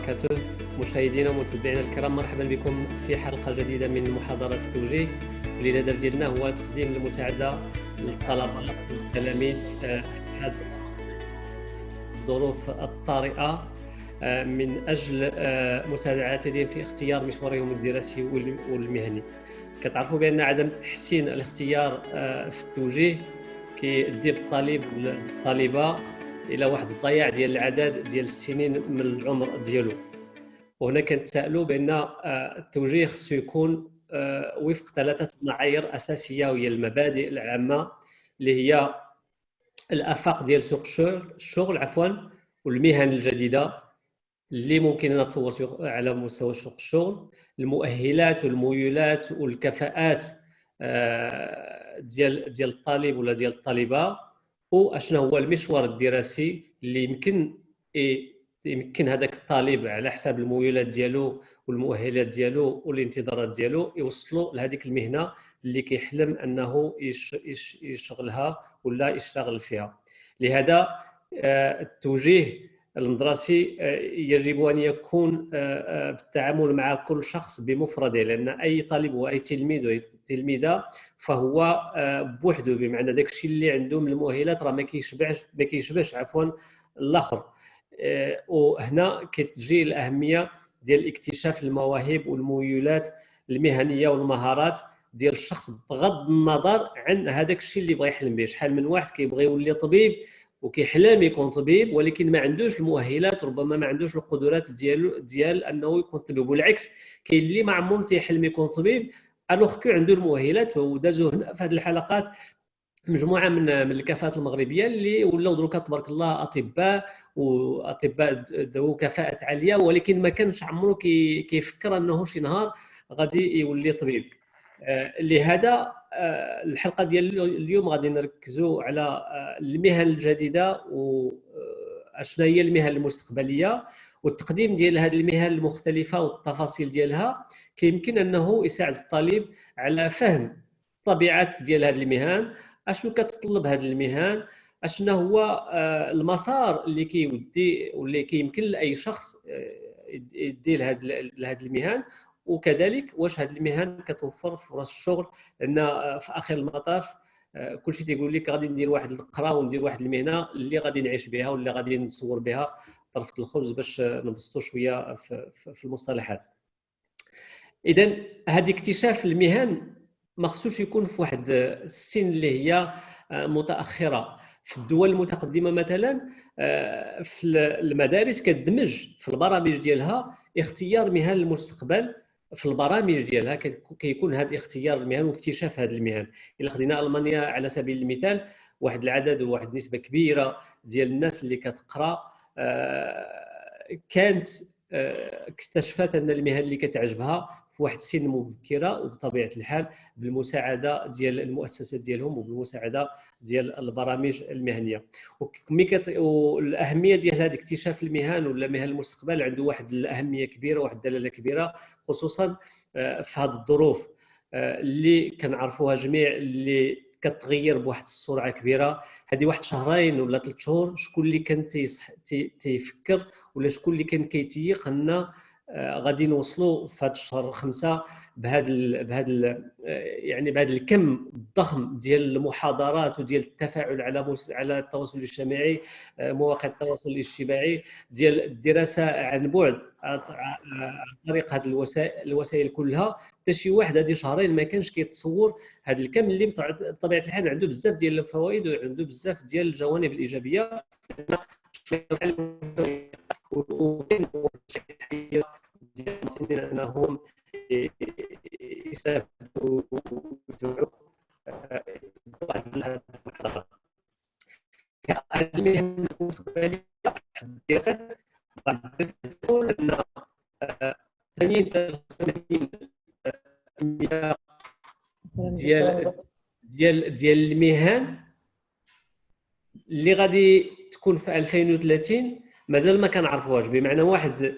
وبركاته. مشاهدينا ومتابعينا الكرام، مرحبا بكم في حلقة جديدة من محاضرات التوجيه. اللي الهدف ديالنا هو تقديم المساعدة للطلبة والتلاميذ في هذه الظروف الطارئة من أجل مساعدتهم في اختيار مشوارهم الدراسي والمهني. كتعرفوا بأن عدم تحسين الاختيار في التوجيه كيدي الطالب والطالبة الى واحد الضياع ديال العدد ديال السنين من العمر ديالو. وهنا كنتسائلوا بان التوجيه خصو يكون وفق ثلاثه معايير اساسيه، وهي المبادئ العامه اللي هي الافاق ديال سوق الشغل والمهن الجديده اللي ممكن ان تطور على مستوى سوق الشغل، المؤهلات والميولات والكفاءات ديال الطالب ولا ديال الطالبه، واشنا هو المشوار الدراسي اللي يمكن هذاك الطالب على حساب الميولات ديالو والمؤهلات ديالو والانتظارات ديالو يوصلوا لهذيك المهنه اللي كيحلم انه يشغلها ولا يشتغل فيها. لهذا التوجيه المدرسي يجب ان يكون بالتعامل مع كل شخص بمفرده، لان اي طالب واي تلميذ واي تلميذه فهو بوحده، بمعنى داك الشيء اللي عنده من المؤهلات راه ما كيشبهش الاخر. وهنا كتجي الاهميه ديال اكتشاف المواهب والميولات المهنيه والمهارات ديال الشخص بغض النظر عن هذاك الشيء اللي بغى يحلم به. شحال من واحد كيبغي يولي طبيب وكيحلم يكون طبيب، ولكن ما عندوش المؤهلات، ربما ما عندوش القدرات ديال انه يكون طبيب. والعكس، كاين اللي ما عمره تيحلم يكون طبيب الوغ كو عنده المؤهلات. ودازوا هنا في هذه الحلقات مجموعه من الكفاءات المغربيه اللي ولاو دروكا تبارك الله اطباء ذو كفاءه عاليه، ولكن ما كانش عمره كيفكر انه شي نهار غادي يولي طبيب. لهذا الحلقه ديال اليوم غادي نركزوا على المهن الجديده واشنا هي المهن المستقبليه، والتقديم ديال هذه المهن المختلفه والتفاصيل ديالها كيمكن انه يساعد الطالب على فهم طبيعه ديال هذه المهن، اشنو كتطلب هذه المهن، اشنا هو المسار اللي كيودي واللي كيمكن لاي شخص يدي لهذه المهن، وكذلك واش هذه المهن كتوفر فرص الشغل. لان في اخر المطاف كلشي تيقول لك غادي ندير واحد القرا وندير واحد المهنه اللي غادي نعيش بها واللي غادي نصور بها طرفه الخبز، باش نبسطوا شويه في المصطلحات. اذا هذا اكتشاف المهن ما خصوش يكون في واحد السن اللي هي متاخره. في الدول المتقدمه مثلا في المدارس كتدمج في البرامج ديالها اختيار مهن المستقبل. في البرامج ديالها كيكون هذا اختيار المهن واكتشاف هذه المهن. الا خدينا المانيا على سبيل المثال، واحد العدد وواحد النسبه كبيره ديال الناس اللي كتقرا كانت اكتشفت ان المهن اللي كتعجبها في واحد السن مبكره، وبطبيعه الحال بالمساعده ديال المؤسسات ديالهم وبالمساعده ديال البرامج المهنيه. والاهميه ديال هذا اكتشاف المهن ولا مهن المستقبل عنده واحد الاهميه كبيره، واحد الدلاله كبيره، خصوصا في هذه الظروف اللي كنعرفوها جميع، اللي كتغير بواحد السرعه كبيره. هذه واحد شهرين ولا 3 شهور شكون اللي كان تيفكر ولا شكون اللي كان كيتيق ان غادي نوصلوا في هذا الشهر 5 بهذا الكم الضخم ديال المحاضرات وديال التفاعل على التواصل الاجتماعي، مواقع التواصل الاجتماعي، ديال الدراسه عن بعد عن طريق هذه الوسائل كلها. حتى شي واحد هذه شهرين ما كانش كيتصور هذا الكم اللي بطبيعه الحال عنده بزاف ديال الفوائد وعنده بزاف ديال الجوانب الايجابيه. انهم يستافدوا واحد المحاضرات المهن المستقبليه. الدراسات تقول ان 80% ديال المهن اللي غادي تكون في 2030 مازال ما كنعرفوهاش. بمعنى واحد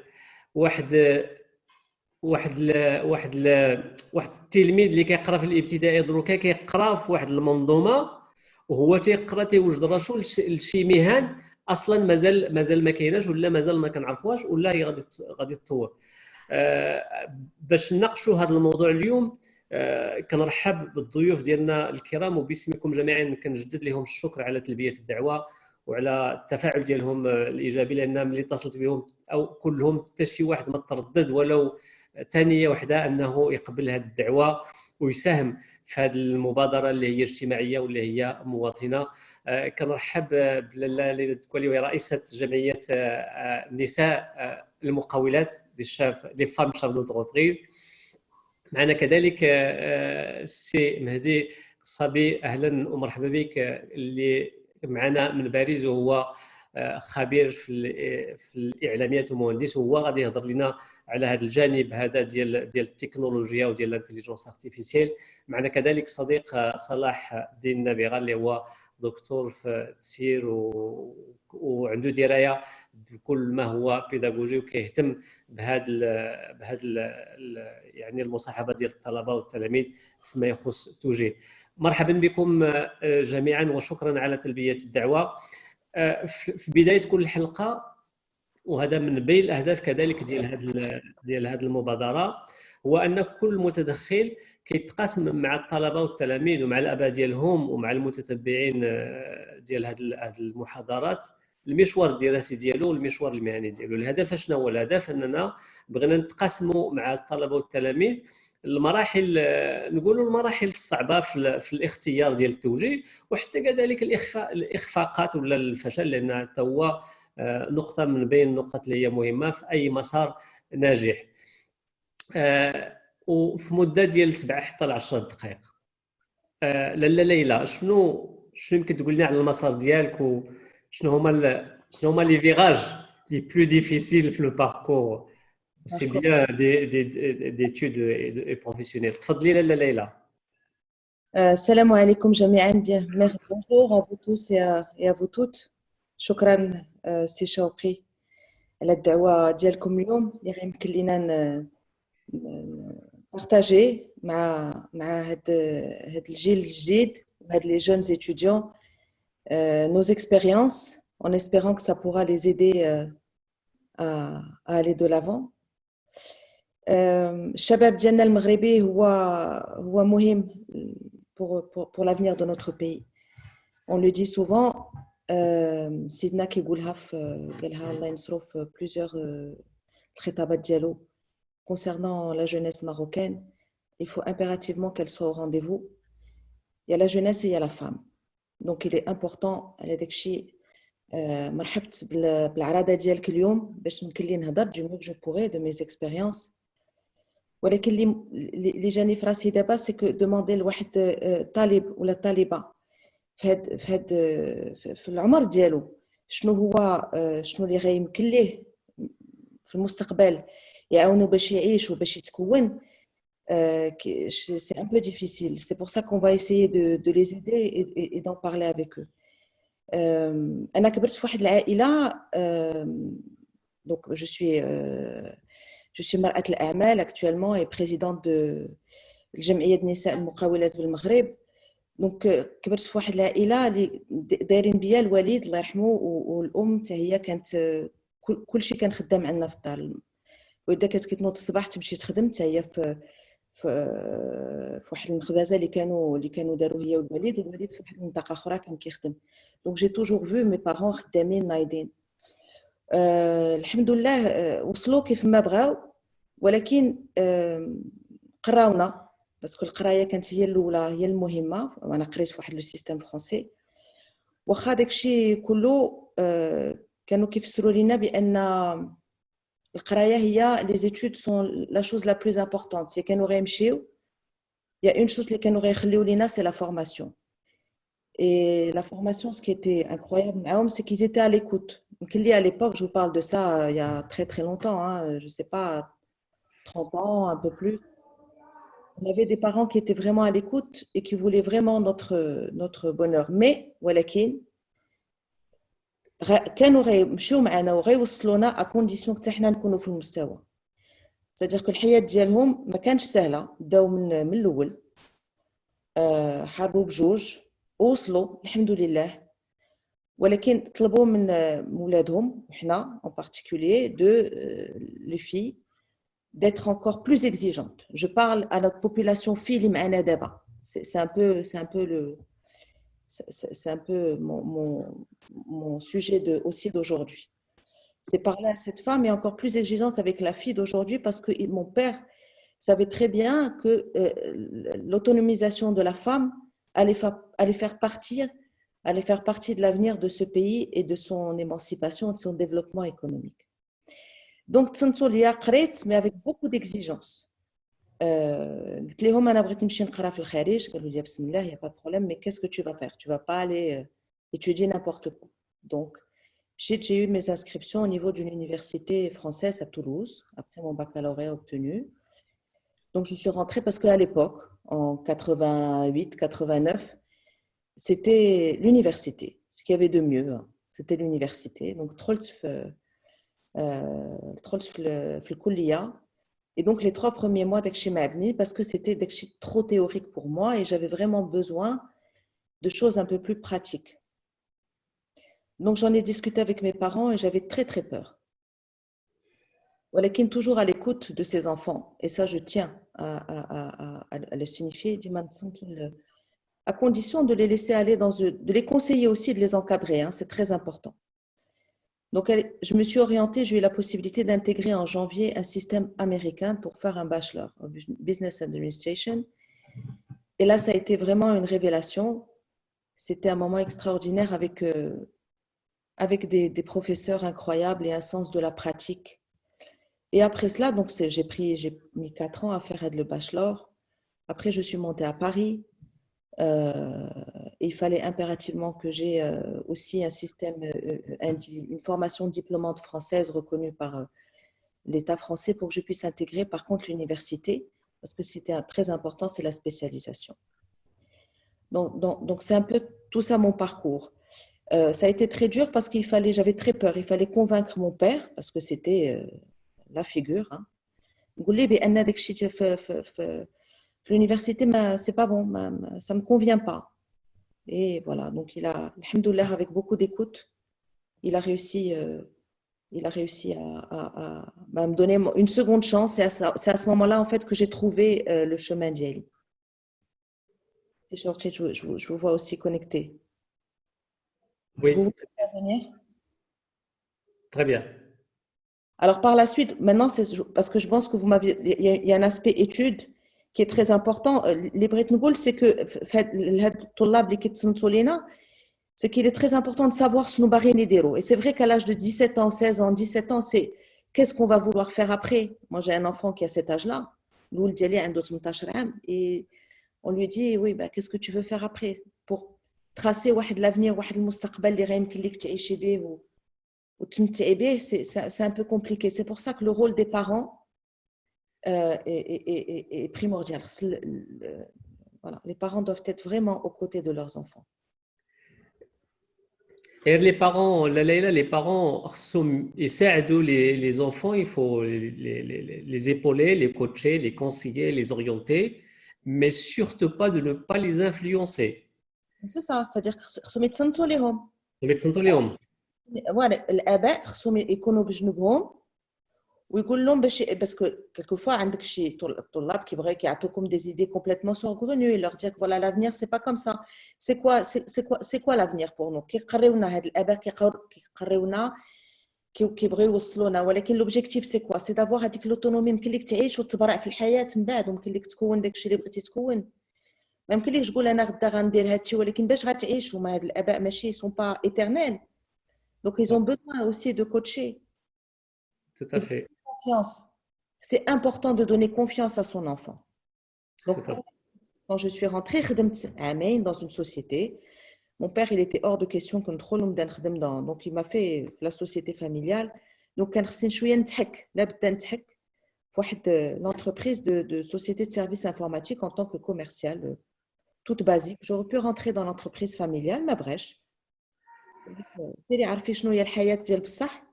التلميذ اللي كيقرا في الابتدائي دروكا كيقرا في واحد المنظومه، وهو تيقرا تيوجد راسو لشي مهن اصلا مازال ما كايناش، ولا مازال ما كنعرفوهاش، ولا هي غادي تطور. باش نناقشوا هذا الموضوع اليوم كنرحب بالضيوف ديالنا الكرام، وباسمكم جميعا كنجدد لهم الشكر على تلبيه الدعوه وعلى التفاعل ديالهم الايجابي، لان ملي اتصلت بهم او كلهم حتى شي واحد ما تردد ولو ثانيه واحده انه يقبل هذه الدعوه ويساهم في هذه المبادره اللي هي اجتماعيه واللي هي مواطنه. كنرحب بلاله ليلى الدكوالي، وهي رئيسه جمعيه النساء المقاولات دي فام شاف دونتربريز. معنا كذلك السي مهدي الصبي، اهلا ومرحبا بك، اللي معنا من باريس، وهو خبير في الاعلاميات ومهندس، وهو غادي يهضر لنا على هذا الجانب هذا ديال التكنولوجيا وديال الانتيليجنس ارتيفيسيال. معنا كذلك صديق صلاح الدين النابغه، اللي هو دكتور في التسيير وعنده درايه بكل ما هو بيداغوجي، وكيهتم بهذا يعني المصاحبه ديال الطلبه والتلاميذ فيما يخص التوجيه. مرحبا بكم جميعا، وشكرا على تلبيه الدعوه. في بدايه كل حلقه، وهذا من بين الاهداف كذلك ديال هذه المبادره، هو ان كل متدخل كيتقاسم مع الطلبه والتلاميذ ومع الاباء ديالهم ومع المتتبعين ديال هذه المحاضرات المشوار الدراسي ديالو والمشوار المهني ديالو. الهدف شنو هو؟ الهدف اننا بغينا نتقاسموا مع الطلبه والتلاميذ المراحل، نقولوا المراحل الصعبه في الاختيار ديال التوجيه، وحتى كذلك الاخفاقات ولا الفشل، لان حتى هو نقطه من بين النقط اللي هي مهمه في اي مسار ناجح. وفي مده ديال 7 حتى ل 10 دقائق. لاله ليلى، شنو يمكن تقول لنا على المسار ديالك، وشنو هما لي فيراج لي بلو ديفيسيل في لو باركور سي بيان d'études et professionnelles. تفضلي لاله ليلى. السلام عليكم جميعا. bien merci, bonjour à vous tous et à vous toutes. شكرا سي شوقي على الدعوه ديالكم اليوم اللي غيمكن لينا بارطاجي مع هاد الجيل الجديد وهاد لي جون étudiants nos expériences, en espérant que ça pourra les aider à aller de l'avant. الشباب ديالنا المغربي هو مهم pour l'avenir de notre pays. On le dit souvent. سيدنا كيقولها قالها الله ينصرو في plusieurs الخطابات ديالو concernant la jeunesse marocaine. Il faut impérativement qu'elle soit au rendez-vous. Il y a la jeunesse et il y a la femme. Donc il est important على داكشي مرحبت بالعراضه ديالك اليوم باش يمكن لي نهضر du mieux que je pourrais de mes expériences. ولكن اللي جاني في راسي دابا سي كو دوموندي لواحد طالب ولا طالبه في العمر ديالو شنو اللي غيمكن ليه في المستقبل يعاونو باش يعيش وباش يتكون. c'est un peu difficile. C'est pour ça qu'on va essayer de les aider et d'en parler avec eux. أنا كبرت في واحد العائلة. Donc je suis مرأة الأعمال actuellement et présidente de الجمعية النساء المقاولات بالمغرب. دونك كبرت في واحد العائلة اللي دايرين بيا الوالد الله يرحمه والأم حتى هي كانت كلشي كان خدام عندنا في الدار. والدا كانت كتنوض الصباح تمشي تخدم حتى هي في واحد المخبزه اللي كانوا داروا هي والوالد في واحد المنطقه اخرى كان كيخدم. دونك جي توجور فو مي بارون خدامين نايضين. الحمد لله وصلوا كيف ما بغاو، ولكن قراونا باسكو القرايه كانت هي الاولى هي المهمه. وانا قريت في واحد لو سيستيم فرونسي، واخا داكشي كله كانوا كيفسروا لينا بان القرايه هي les études sont la chose la plus importante. Si كانوا غيمشيو il y a une chose اللي كانوا غيخليو لينا c'est la formation. Et la formation, ce qui était incroyable معاهم c'est qu'ils étaient à l'écoute. يمكن لي à l'époque, je vous parle de ça il y a très très longtemps, hein, je sais pas 30 ans, un peu plus. On avait des parents qui étaient vraiment à l'écoute et qui voulaient vraiment notre bonheur. Mais ولكن كانوا غيمشيو معنا وغيوصلونا à condition حتى حنا نكونوا في المستوى. c'est-à-dire que الحياة ديالهم ما كانش سهلة. بداو من الأول، حاربوا بجوج ووصلوا الحمد لله. ولكن طلبوا من ولادهم وحنا en particulier de les filles d'être encore plus exigeantes. Je parle à notre population fille اللي معانا دابا. C'est un peu mon sujet aussi d'aujourd'hui. C'est parler à cette femme et encore plus exigeante avec la fille d'aujourd'hui parce que mon père savait très bien que l'autonomisation de la femme allait faire partie de l'avenir de ce pays et de son émancipation et de son développement économique. Donc, Tsantolia قريت mais avec beaucoup d'exigences. قلت لهم انا بغيت نمشي نقرا في الخارج قالوا لي بسم الله il y a pas de problème mais qu'est-ce que tu vas faire, tu vas pas aller étudier n'importe quoi. Donc j'ai eu mes inscriptions au niveau d'une université française à Toulouse après mon baccalauréat obtenu. Donc je suis rentrée parce qu'à l'époque en 88 89 c'était l'université, ce qu'il y avait de mieux, hein. C'était l'université. Donc دخلت في الكلية. Et donc, les 3 premiers mois d'Ekshi Mabni, parce que c'était trop théorique pour moi et j'avais vraiment besoin de choses un peu plus pratiques. Donc, j'en ai discuté avec mes parents et j'avais très, très peur. Walakin toujours à l'écoute de ses enfants. Et ça, je tiens à le signifier, à condition de les laisser aller de les conseiller aussi, de les encadrer. Hein, c'est très important. Donc, je me suis orientée, j'ai eu la possibilité d'intégrer en janvier un système américain pour faire un bachelor en Business Administration. Et là, ça a été vraiment une révélation. C'était un moment extraordinaire avec des professeurs incroyables et un sens de la pratique. Et après cela, donc j'ai mis 4 ans à faire le bachelor. Après, je suis montée à Paris. Il fallait impérativement que j'ai aussi un système, une formation diplômante française reconnue par l'État français pour que je puisse intégrer par contre l'université, parce que c'était très important, c'est la spécialisation. Donc c'est un peu tout ça mon parcours. Ça a été très dur parce j'avais très peur, il fallait convaincre mon père, parce que c'était la figure. Hein. L'université, c'est pas bon, ça me convient pas. Et voilà, donc il a, alhamdoulilah, avec beaucoup d'écoute, il a réussi à me donner une seconde chance. Et c'est à ce moment-là, en fait, que j'ai trouvé le chemin d'Yali. Je vous vois aussi connecté. Oui. Vous voulez intervenir? Très bien. Alors, par la suite, maintenant, parce que je pense que il y a un aspect étude qui est très important. Les Bretnougoul, c'est que c'est qu'il est très important de savoir ce que nous barrons. Et c'est vrai qu'à l'âge de 17 ans, 16 ans, 17 ans, c'est qu'est-ce qu'on va vouloir faire après. Moi, j'ai un enfant qui a cet âge-là. Et on lui dit, oui, bah, qu'est-ce que tu veux faire après pour tracer l'avenir, c'est un peu compliqué. C'est pour ça que le rôle des parents est primordial. Voilà, les parents doivent être vraiment aux côtés de leurs enfants. Et les parents, les parents يساعدوا les enfants, il faut les épauler, les coacher, les conseiller, les orienter, mais surtout pas de ne pas les influencer. C'est ça, c'est-à-dire خصهم يتصنتوا ليهم. يتصنتوا لهم. voilà الآباء خصهم يكونوا بجنبهم ويقول لهم parce que quelquefois عندك شي طلاب كيبغيو يعطوكم des idées complètement saugrenues et leur dire que voilà l'avenir c'est pas comme ça. C'est quoi l'avenir pour nous كيقريونا هاد الآباء كيقريونا كيبغيو يوصلونا ولكن l'objectif c'est quoi c'est d'avoir هذيك l'autonomie يمكن لك تعيش وتبرع في الحياة من بعد ويمكن لك تكون داكشي اللي بغيتي تكون ما يمكن لكش تقول انا غدا غندير هادشي ولكن باش غتعيشوا مع هاد الآباء ماشي sont pas éternels. Donc ils ont besoin aussi de coacher. Tout à fait. Confiance. C'est important de donner confiance à son enfant. Donc quand je suis rentrée dans une société, mon père il était hors de question que trop long donc il m'a fait la société familiale. Donc كان خصني شويه نتحك لا بدا نتحك في واحد l'entreprise de société de services informatiques en tant que commercial toute basique. J'aurais pu rentrer dans l'entreprise familiale ma brèche. اللي عارفين شنو هي الحياه ديال بصح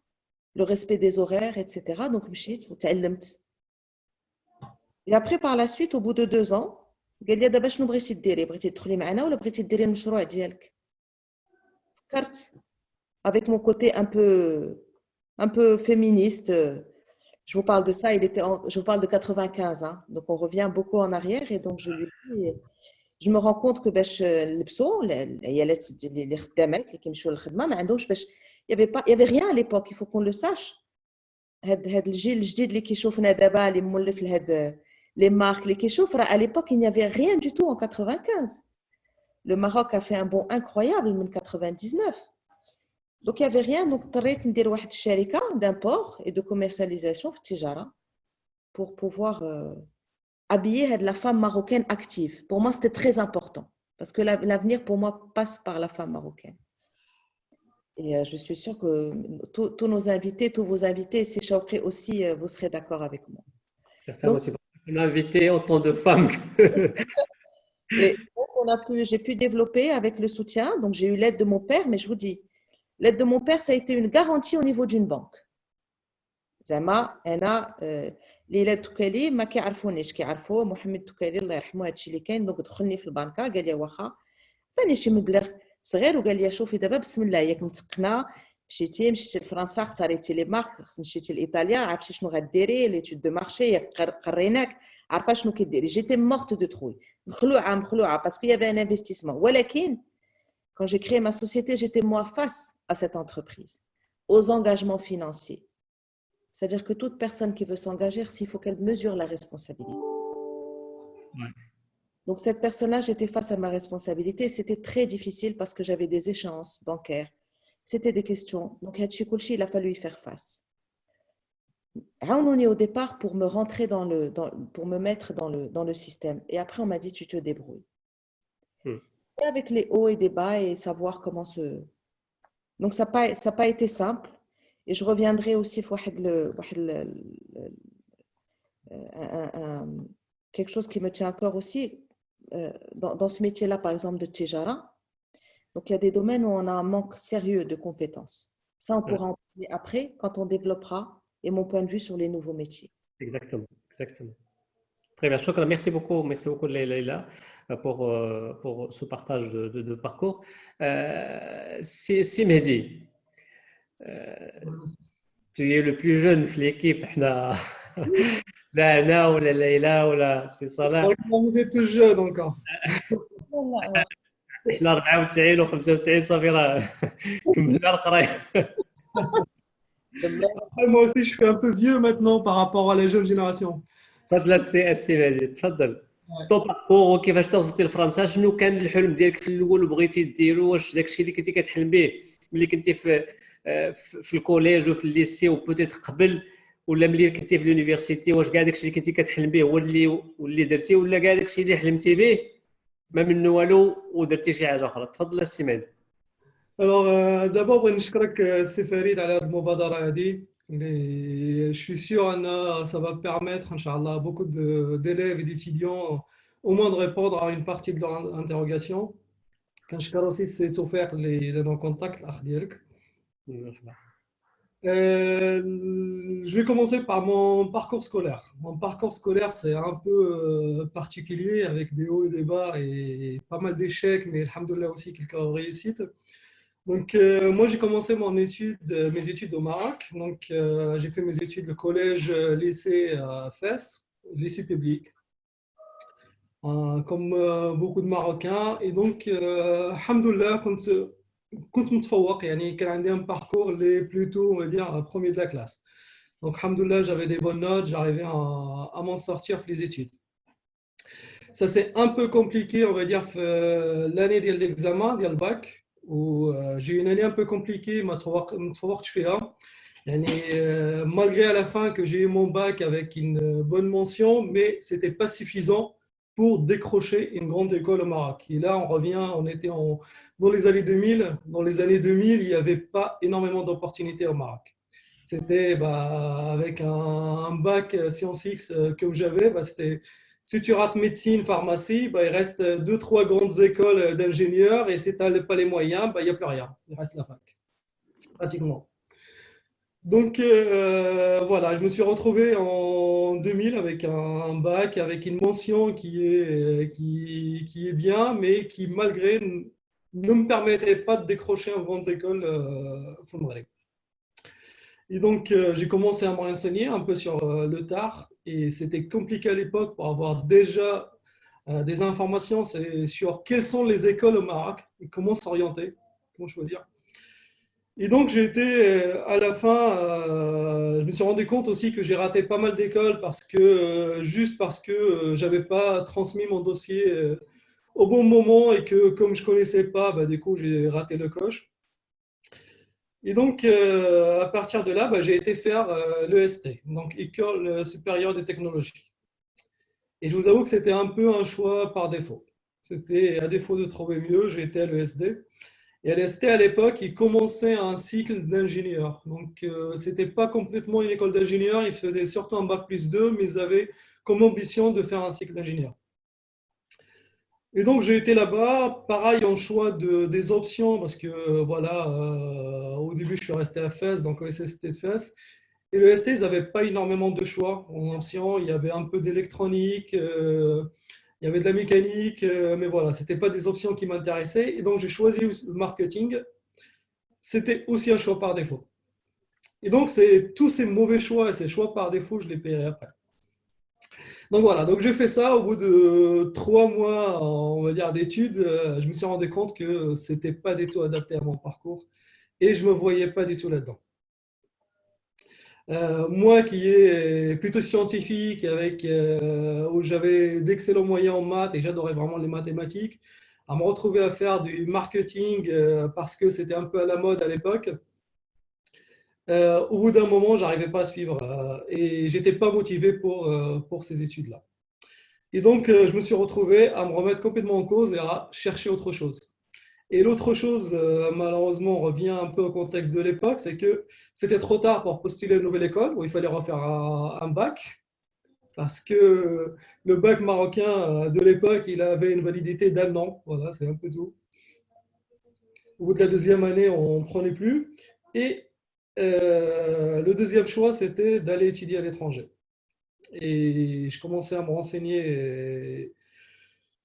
le respect des horaires etc. donc مشيت وتعلمت. Et après par la suite au bout de 2 ans قال لي دابا شنو بغيتي ديري بغيتي تدخلي معنا ولا بغيتي ديري المشروع ديالك فكرت avec mon côté un peu féministe. Je vous parle de ça, je vous parle de 95, hein, donc on revient beaucoup en arrière et donc je lui dis, je me rends compte que باش لبسوا العيالات اللي خدامات اللي كيمشيو للخدمه ما عندهمش باش il y avait rien à l'époque, il faut qu'on le sache. هاد الجيل الجديد اللي كيشوفنا دابا اللي مولف لهاد les marques اللي كيشوف راه à l'époque il n'y avait rien du tout en 95. Le Maroc a fait un bond incroyable en 99. Donc il n'y avait rien, donc اضطريت ندير واحد الشركه d'import et de commercialisation في التجاره pour pouvoir habiller la femme marocaine active. Pour moi, c'était très important parce que l'avenir pour moi passe par la femme marocaine. Et je suis sûre que tous nos invités, tous vos invités, si Chaoukri aussi, vous serez d'accord avec moi. Certainement, c'est on a invité autant de femmes. Et donc, j'ai pu développer avec le soutien. Donc, j'ai eu l'aide de mon père, mais je vous dis, l'aide de mon père, ça a été une garantie au niveau d'une banque. زعما انا ليلى توكالي ما كيعرفونيش كيعرفوا محمد توكالي الله يرحمه هادشي اللي كاين دونك دخلني في البنكه قال لي واخا عطاني شي مبلغ صغير وقال لي شوفي دابا بسم الله ياك متقنه مشيتي لفرنسا اختاريتي لي مارك مشيتي لايطاليا عرفتي شنو غديري ليتود دو مارشي ياك قريناك عارفه شنو كديري جيتي مورت دو تروي مخلوعه باسكو يافي ان انفستيسمون ولكن quand j'ai créé ma société j'étais moi face à cette entreprise aux engagements financiers. C'est-à-dire que toute personne qui veut s'engager, il faut qu'elle mesure la responsabilité. Ouais. Donc, cette personne-là, j'étais face à ma responsabilité. C'était très difficile parce que j'avais des échéances bancaires. C'était des questions. Donc, il a fallu y faire face. On est au départ pour me rentrer pour me mettre dans le système. Et après, on m'a dit, tu te débrouilles. Et avec les hauts et des bas et savoir comment se... Donc, ça n'a pas été simple. Et je reviendrai aussi quelque chose qui me tient à cœur aussi dans ce métier-là, par exemple de tijara. Donc, il y a des domaines où on a un manque sérieux de compétences. Ça, on pourra en parler après quand on développera et mon point de vue sur les nouveaux métiers. Exactement, exactement. Très bien, shukran. Merci beaucoup Leïla pour ce partage de parcours. Si Mehdi. Tu es le plus jeune في l'équipe احنا لا انا ولا ليلى ولا سي صلاح vous êtes tous jeunes encore. احنا 94 و95 صافي راه كملنا القرايه. Moi aussi je suis un peu vieux maintenant par rapport à la jeune génération. تفضل السي مهدي تفضل. طون باركور وكيفاش وصلتي لفرنسا شنو كان الحلم ديالك في الاول وبغيتي ديرو واش داكشي اللي كنتي كتحلم به ملي كنتي في الكوليج وفي الليسي وبوتيت قبل ولا ملي كنتي في اليونيفرسيتي واش كاع داكشي اللي كنتي كتحلم به هو اللي درتي ولا كاع داكشي اللي حلمتي به ما منه والو ودرتي شي حاجه اخرى تفضل السي مهدي. Alors d'abord بغيت نشكرك سي فريد على هذه المبادره هذه اللي je suis sûr ان ça va permettre inchallah beaucoup d'élèves et d'étudiants au moins de répondre à une partie de leur interrogation. كنشكر aussi سي توفيق اللي لنا كونتاكت الاخ ديالك. Je vais commencer par mon parcours scolaire. Mon parcours scolaire, c'est un peu particulier avec des hauts et des bas et pas mal d'échecs, mais alhamdoulilah aussi quelques réussites. Donc, moi, j'ai commencé mes études au Maroc. Donc, j'ai fait mes études de collège, lycée à Fès, lycée public, comme beaucoup de Marocains. Et donc, alhamdoulilah, كنت متفوق يعني كان عندي un parcours les plutôt on va dire premier de la classe. Donc alhamdoulilah j'avais des bonnes notes, j'arrivais à m'en sortir pour les études. Ça c'est un peu compliqué on va dire l'année de l'examen de le bac où j'ai eu une année un peu compliquée ما تفوقتش فيها يعني malgré à la fin que j'ai eu mon bac avec une bonne mention mais c'était pas suffisant pour décrocher une grande école au Maroc. Et là, on était dans les années 2000. Dans les années 2000, il n'y avait pas énormément d'opportunités au Maroc. C'était avec un bac Sciences X comme j'avais, c'était si tu rates médecine, pharmacie, il reste 2-3 grandes écoles d'ingénieurs et si tu n'as pas les moyens, il n'y a plus rien. Il reste la fac, pratiquement. Donc voilà, je me suis retrouvé en 2000 avec un bac, avec une mention qui est bien, mais qui malgré ne me permettait pas de décrocher une grande école au Maghreb. Et donc, j'ai commencé à me renseigner un peu sur le tard et c'était compliqué à l'époque pour avoir déjà des informations sur quelles sont les écoles au Maroc et comment s'orienter, comment choisir. Et donc, j'ai été à la fin, je me suis rendu compte aussi que j'ai raté pas mal d'écoles juste parce que j'avais pas transmis mon dossier au bon moment et que comme je connaissais pas, bah, du coup, j'ai raté le coche. Et donc, à partir de là, bah, j'ai été faire l'EST, donc École supérieure des technologies. Et je vous avoue que c'était un peu un choix par défaut. C'était à défaut de trouver mieux, j'ai été à l'ESD. Et à l'EST, à l'époque, il commençait un cycle d'ingénieur. Donc, ce n'était pas complètement une école d'ingénieur, ils faisaient surtout un bac+2, mais ils avaient comme ambition de faire un cycle d'ingénieur. Et donc, j'ai été là-bas, pareil en choix des options, parce que voilà, au début, je suis resté à Fès, donc OSST de Fès. Et le ST, ils n'avaient pas énormément de choix en options. Il y avait un peu d'électronique, il y avait de la mécanique, mais voilà, ce n'était pas des options qui m'intéressaient. Et donc, j'ai choisi le marketing. C'était aussi un choix par défaut. Et donc, tous ces mauvais choix et ces choix par défaut, je les paierai après. Donc voilà, donc j'ai fait ça. Au bout de 3 mois, on va dire, d'études, je me suis rendu compte que ce n'était pas du tout adapté à mon parcours et je ne me voyais pas du tout là-dedans. Moi qui est plutôt scientifique, où j'avais d'excellents moyens en maths et j'adorais vraiment les mathématiques, à me retrouver à faire du marketing parce que c'était un peu à la mode à l'époque, au bout d'un moment, j'arrivais pas à suivre et j'étais pas motivé pour ces études-là. Et donc, je me suis retrouvé à me remettre complètement en cause et à chercher autre chose. Et l'autre chose, malheureusement, on revient un peu au contexte de l'époque, c'est que c'était trop tard pour postuler à une nouvelle école où il fallait refaire un bac, parce que le bac marocain de l'époque, il avait une validité d'1 an. Voilà, c'est un peu tout. Au bout de la deuxième année, on ne prenait plus. Et le deuxième choix, c'était d'aller étudier à l'étranger. Et je commençais à me renseigner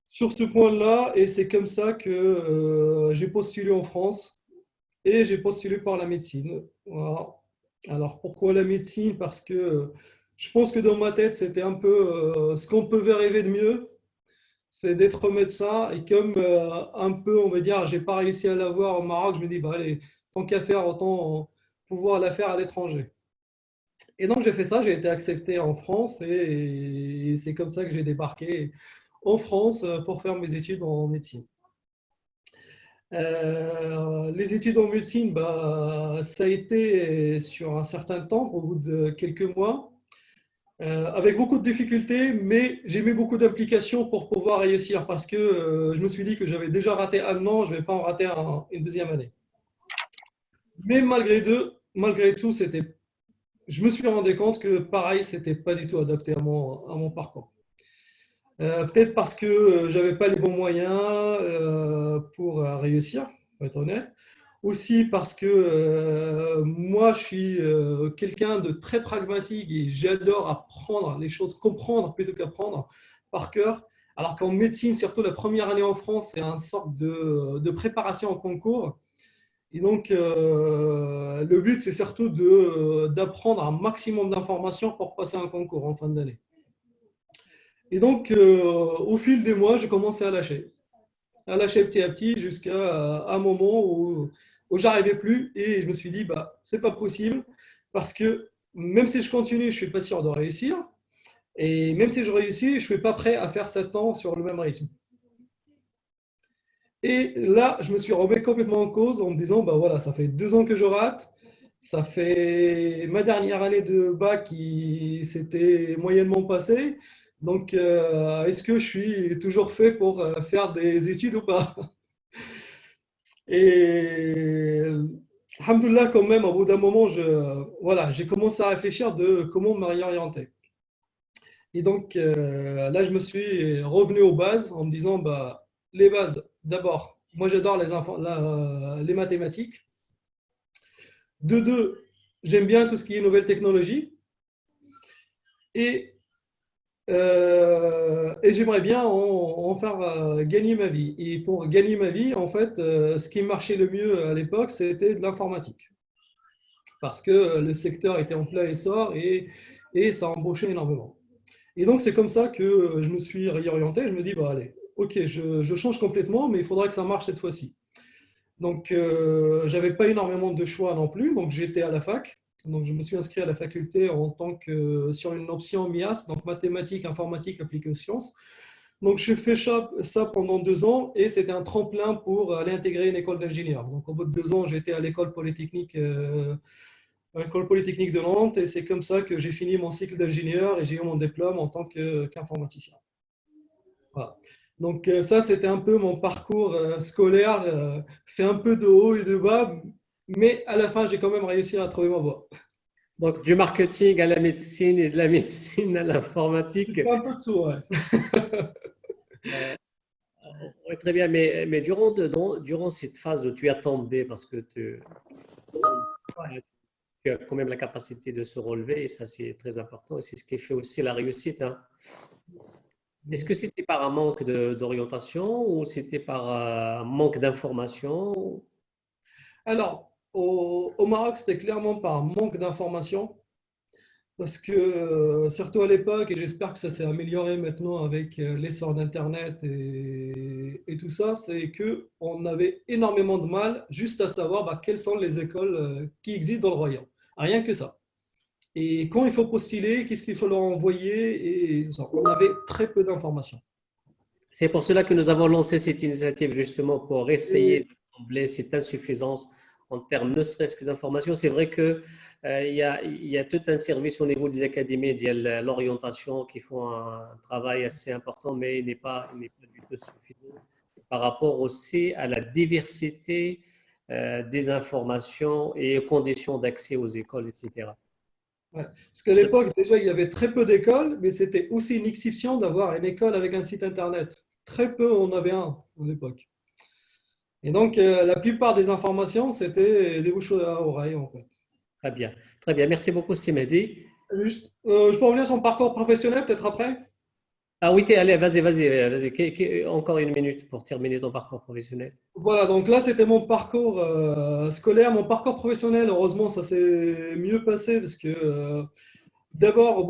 sur ce point-là, et c'est comme ça que j'ai postulé en France. Et j'ai postulé par la médecine. Voilà. Alors pourquoi la médecine? Parce que je pense que dans ma tête, c'était un peu ce qu'on pouvait rêver de mieux, c'est d'être médecin. Et comme un peu, on va dire, j'ai pas réussi à l'avoir au Maroc, je me dis, bah, allez, tant qu'à faire, autant pouvoir la faire à l'étranger. Et donc j'ai fait ça, j'ai été accepté en France et c'est comme ça que j'ai débarqué en France pour faire mes études en médecine. Les études en médecine, bah, ça a été sur un certain temps, au bout de quelques mois, avec beaucoup de difficultés, mais j'ai mis beaucoup d'implications pour pouvoir réussir parce que je me suis dit que j'avais déjà raté 1 an, je ne vais pas en rater une deuxième année. Mais malgré tout, je me suis rendu compte que pareil, ce n'était pas du tout adapté à mon parcours. Peut-être parce que je n'avais pas les bons moyens pour réussir, pour être honnête. Aussi parce que moi, je suis quelqu'un de très pragmatique et j'adore apprendre les choses, comprendre plutôt qu'apprendre par cœur. Alors qu'en médecine, surtout la première année en France, c'est une sorte de préparation au concours. Et donc, le but, c'est surtout d'apprendre un maximum d'informations pour passer un concours en fin d'année. Et donc, au fil des mois, j'ai commencé à lâcher petit à petit, jusqu'à un moment où j'arrivais plus et je me suis dit, bah, c'est pas possible parce que même si je continue, je suis pas sûr de réussir et même si je réussis, je suis pas prêt à faire 7 ans sur le même rythme. Et là, je me suis remis complètement en cause en me disant, bah voilà, ça fait 2 ans que je rate, ça fait ma dernière année de bac qui s'était moyennement passée. Donc, est-ce que je suis toujours fait pour faire des études ou pas? Et alhamdoulilah, quand même, au bout d'un moment, voilà, j'ai commencé à réfléchir de comment me réorienter. Et donc, là, je me suis revenu aux bases en me disant, bah, les bases, d'abord, moi j'adore les mathématiques. De deux, j'aime bien tout ce qui est nouvelles technologies. Et Et j'aimerais bien en faire gagner ma vie. Et pour gagner ma vie, en fait, ce qui marchait le mieux à l'époque, c'était de l'informatique. Parce que le secteur était en plein essor et ça embauchait énormément. Et donc, c'est comme ça que je me suis réorienté. Je me dis, bah, allez, ok, je change complètement, mais il faudra que ça marche cette fois-ci. Donc, j'avais pas énormément de choix non plus. Donc, j'étais à la fac. Donc, je me suis inscrit à la faculté en tant que sur une option MIAS, donc mathématiques, informatique, appliquée aux sciences. Donc, j'ai fait ça pendant 2 ans et c'était un tremplin pour aller intégrer une école d'ingénieur. Donc, au bout de 2 ans, j'étais à l'école polytechnique de Nantes et c'est comme ça que j'ai fini mon cycle d'ingénieur et j'ai eu mon diplôme en tant qu'informaticien. Voilà. Donc ça, c'était un peu mon parcours scolaire, fait un peu de haut et de bas, mais à la fin, j'ai quand même réussi à trouver ma voie. Donc, du marketing à la médecine et de la médecine à J'ai l'informatique. fait un peu de tout, ouais. Euh, ouais, très bien, mais durant cette phase où tu as tombé, parce que tu as quand même la capacité de se relever, et ça, c'est très important, et c'est ce qui fait aussi la réussite, hein. Est-ce que c'était par un manque d'orientation ou c'était par un manque d'information? Alors, au Maroc, c'était clairement par manque d'informations, parce que surtout à l'époque, et j'espère que ça s'est amélioré maintenant avec l'essor d'Internet et tout ça, c'est qu'on avait énormément de mal juste à savoir bah, quelles sont les écoles qui existent dans le royaume. Rien que ça. Et quand il faut postuler, qu'est-ce qu'il faut leur envoyer, et on avait très peu d'informations. C'est pour cela que nous avons lancé cette initiative justement pour essayer Et de combler cette insuffisance en termes ne serait-ce que d'information. C'est vrai que il y a tout un service au niveau des académies, il y a l'orientation qui font un travail assez important, mais il n'est pas du tout suffisant par rapport aussi à la diversité des informations et aux conditions d'accès aux écoles, etc. ouais. Parce qu'à l'époque, déjà, il y avait très peu d'écoles, mais c'était aussi une exception d'avoir une école avec un site internet. Très peu, on avait un à l'époque. Et donc, la plupart des informations, c'était des bouches à oreille, en fait. Très bien, très bien. Merci beaucoup, Simedi. Juste, je peux revenir sur mon parcours professionnel, peut-être après? Ah oui, allez, vas-y. Encore une minute pour terminer ton parcours professionnel. Voilà, donc là, c'était mon parcours scolaire. Mon parcours professionnel, heureusement, ça s'est mieux passé parce que d'abord,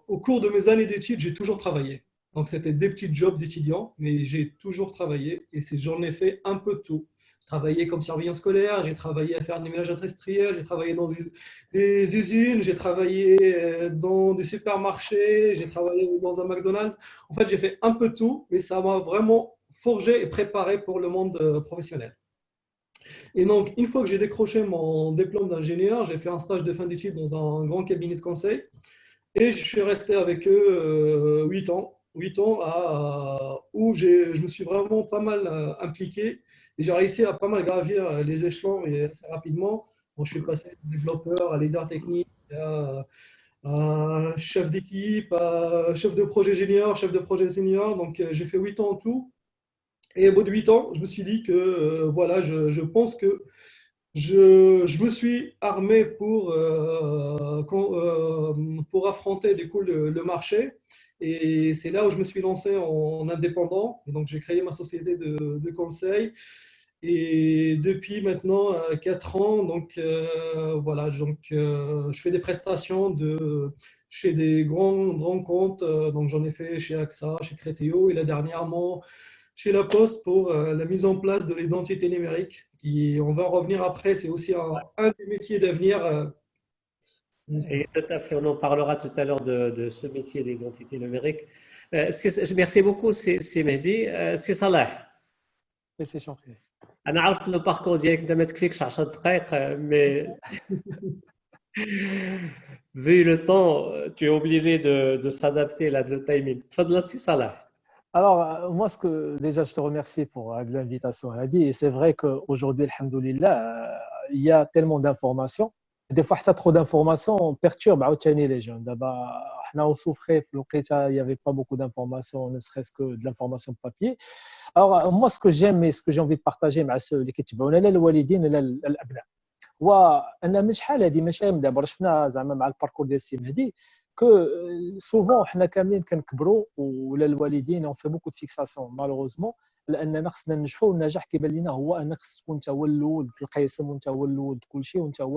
au cours de mes années d'études, j'ai toujours travaillé. Donc, c'était des petits jobs d'étudiant, mais j'ai toujours travaillé et j'en ai fait un peu de tout. J'ai travaillé comme surveillant scolaire, j'ai travaillé à faire du ménage industriel, j'ai travaillé dans des usines, j'ai travaillé dans des supermarchés, j'ai travaillé dans un McDonald's. En fait, j'ai fait un peu de tout, mais ça m'a vraiment forgé et préparé pour le monde professionnel. Et donc, une fois que j'ai décroché mon diplôme d'ingénieur, j'ai fait un stage de fin d'études dans un grand cabinet de conseil. Et je suis resté avec eux 8 ans. 8 ans où je me suis vraiment pas mal impliqué et j'ai réussi à pas mal gravir les échelons et assez rapidement. Bon, je suis passé de développeur à leader technique, à chef d'équipe, à chef de projet junior, chef de projet senior. Donc j'ai fait 8 ans en tout. Et au bout de 8 ans, je me suis dit que voilà, je pense que je me suis armé pour affronter du coup, le marché. Et c'est là où je me suis lancé en indépendant. Et donc, j'ai créé ma société de conseil. Et depuis maintenant 4 ans, donc voilà, je fais des prestations chez des grands comptes. Donc, j'en ai fait chez AXA, chez Criteo et là dernièrement chez La Poste pour la mise en place de l'identité numérique. On va en revenir après, c'est aussi un des métiers d'avenir. Et tout à fait, on en parlera tout à l'heure de ce métier d'identité numérique. Merci beaucoup, c'est Mehdi. C'est Salah. بس شوفي أنا عرفت لو باركور ديالك أنت ما تكفيكش 10 دقائق mais vu le temps, tu es obligé de s'adapter là, de timing. تفضل سي صلاح. Alors, moi, déjà, je te remercie pour l'invitation, Hadi. Et c'est vrai qu'aujourd'hui, alhamdoulilah, il y a tellement d'informations. Des fois, ça trop d'informations, on perturbe les jeunes. D'abord, on souffrait, il n'y avait pas beaucoup d'informations, ne serait-ce que de l'information papier. Alors, moi, ce que j'aime et ce que j'ai envie de partager avec ceux qui تبعونا لا الوالدين لا الابناء. وأنا من شحال هذه ماشي من دابا شفنا زعما مع الباركور ديال السي مهدي que souvent حنا كاملين كنكبروا ولا الوالدين on fait beaucoup de fixation malheureusement لاننا خصنا ننجحوا. والنجاح كيبان لنا هو انك خص تكون انت هو الاول في القسم وانت هو الاول في كل شيء وانت هو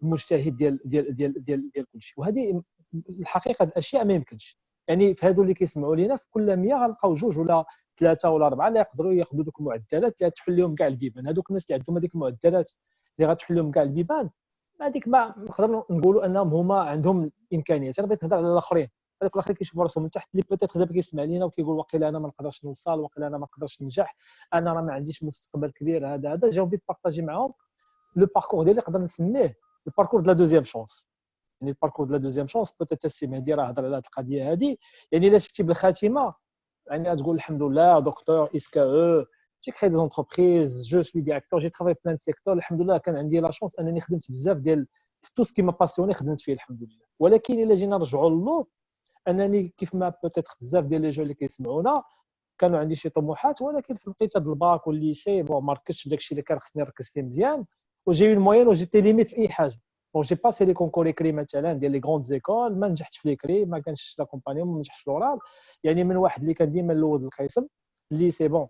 المجتهد ديال كل شيء. وهذه الحقيقه الاشياء ما يمكنش. يعني في هذو اللي كيسمعوا لينا في كل 100 غنلقاو جوج ولا ثلاثه ولا اربعه اللي يقدروا ياخذوا دوك المعدلات اللي تحل لهم كاع البيبان. هذوك الناس اللي عندهم هذيك المعدلات اللي غتحل لهم كاع البيبان هذيك ما نقدروا نقولوا انهم هما عندهم الامكانيات. انا بغيت نهضر على الاخرين، هذوك الاخرين كيشوفوا راسهم من تحت اللي بوتيت دابا كيسمع لينا وكيقول واقيلا انا ما نقدرش نوصل، واقيلا انا ما نقدرش ننجح، انا راه ما عنديش مستقبل كبير. هذا جاوب بارطاجي معاهم لو باركور ديالي نقدر نسميه الباركور دو لا دوزيام شونس. يعني الباركور دو لا دوزيام شونس بوتيت السي مهدي راه هضر على هذه القضيه هذه. يعني الا شفتي بالخاتمه يعني تقول الحمد لله دكتور اسكا j'ai créé des entreprises, je suis directeur, j'ai travaillé plein de secteurs. الحمد لله كان عندي لا شونس انني خدمت بزاف ديال تو سكي ما باسيوني خدمت فيه الحمد لله. ولكن الا جينا نرجعوا للور انني كيف ما بوتيتر بزاف ديال لي جو اللي كيسمعونا كانوا عندي شي طموحات، ولكن في لقيت هذا الباك والليسي بون ما ركزتش بداكشي اللي كان خصني نركز فيه مزيان وجي اون موين وجيتي ليميت في اي حاجه. بون جي باسي لي كونكور اكري مثلا ديال لي غروند زيكول ما نجحتش في ليكري، ما كانش لا كومبانيون، ما نجحتش في الاورال. يعني من واحد اللي كان ديما الاول القسم الليسي بون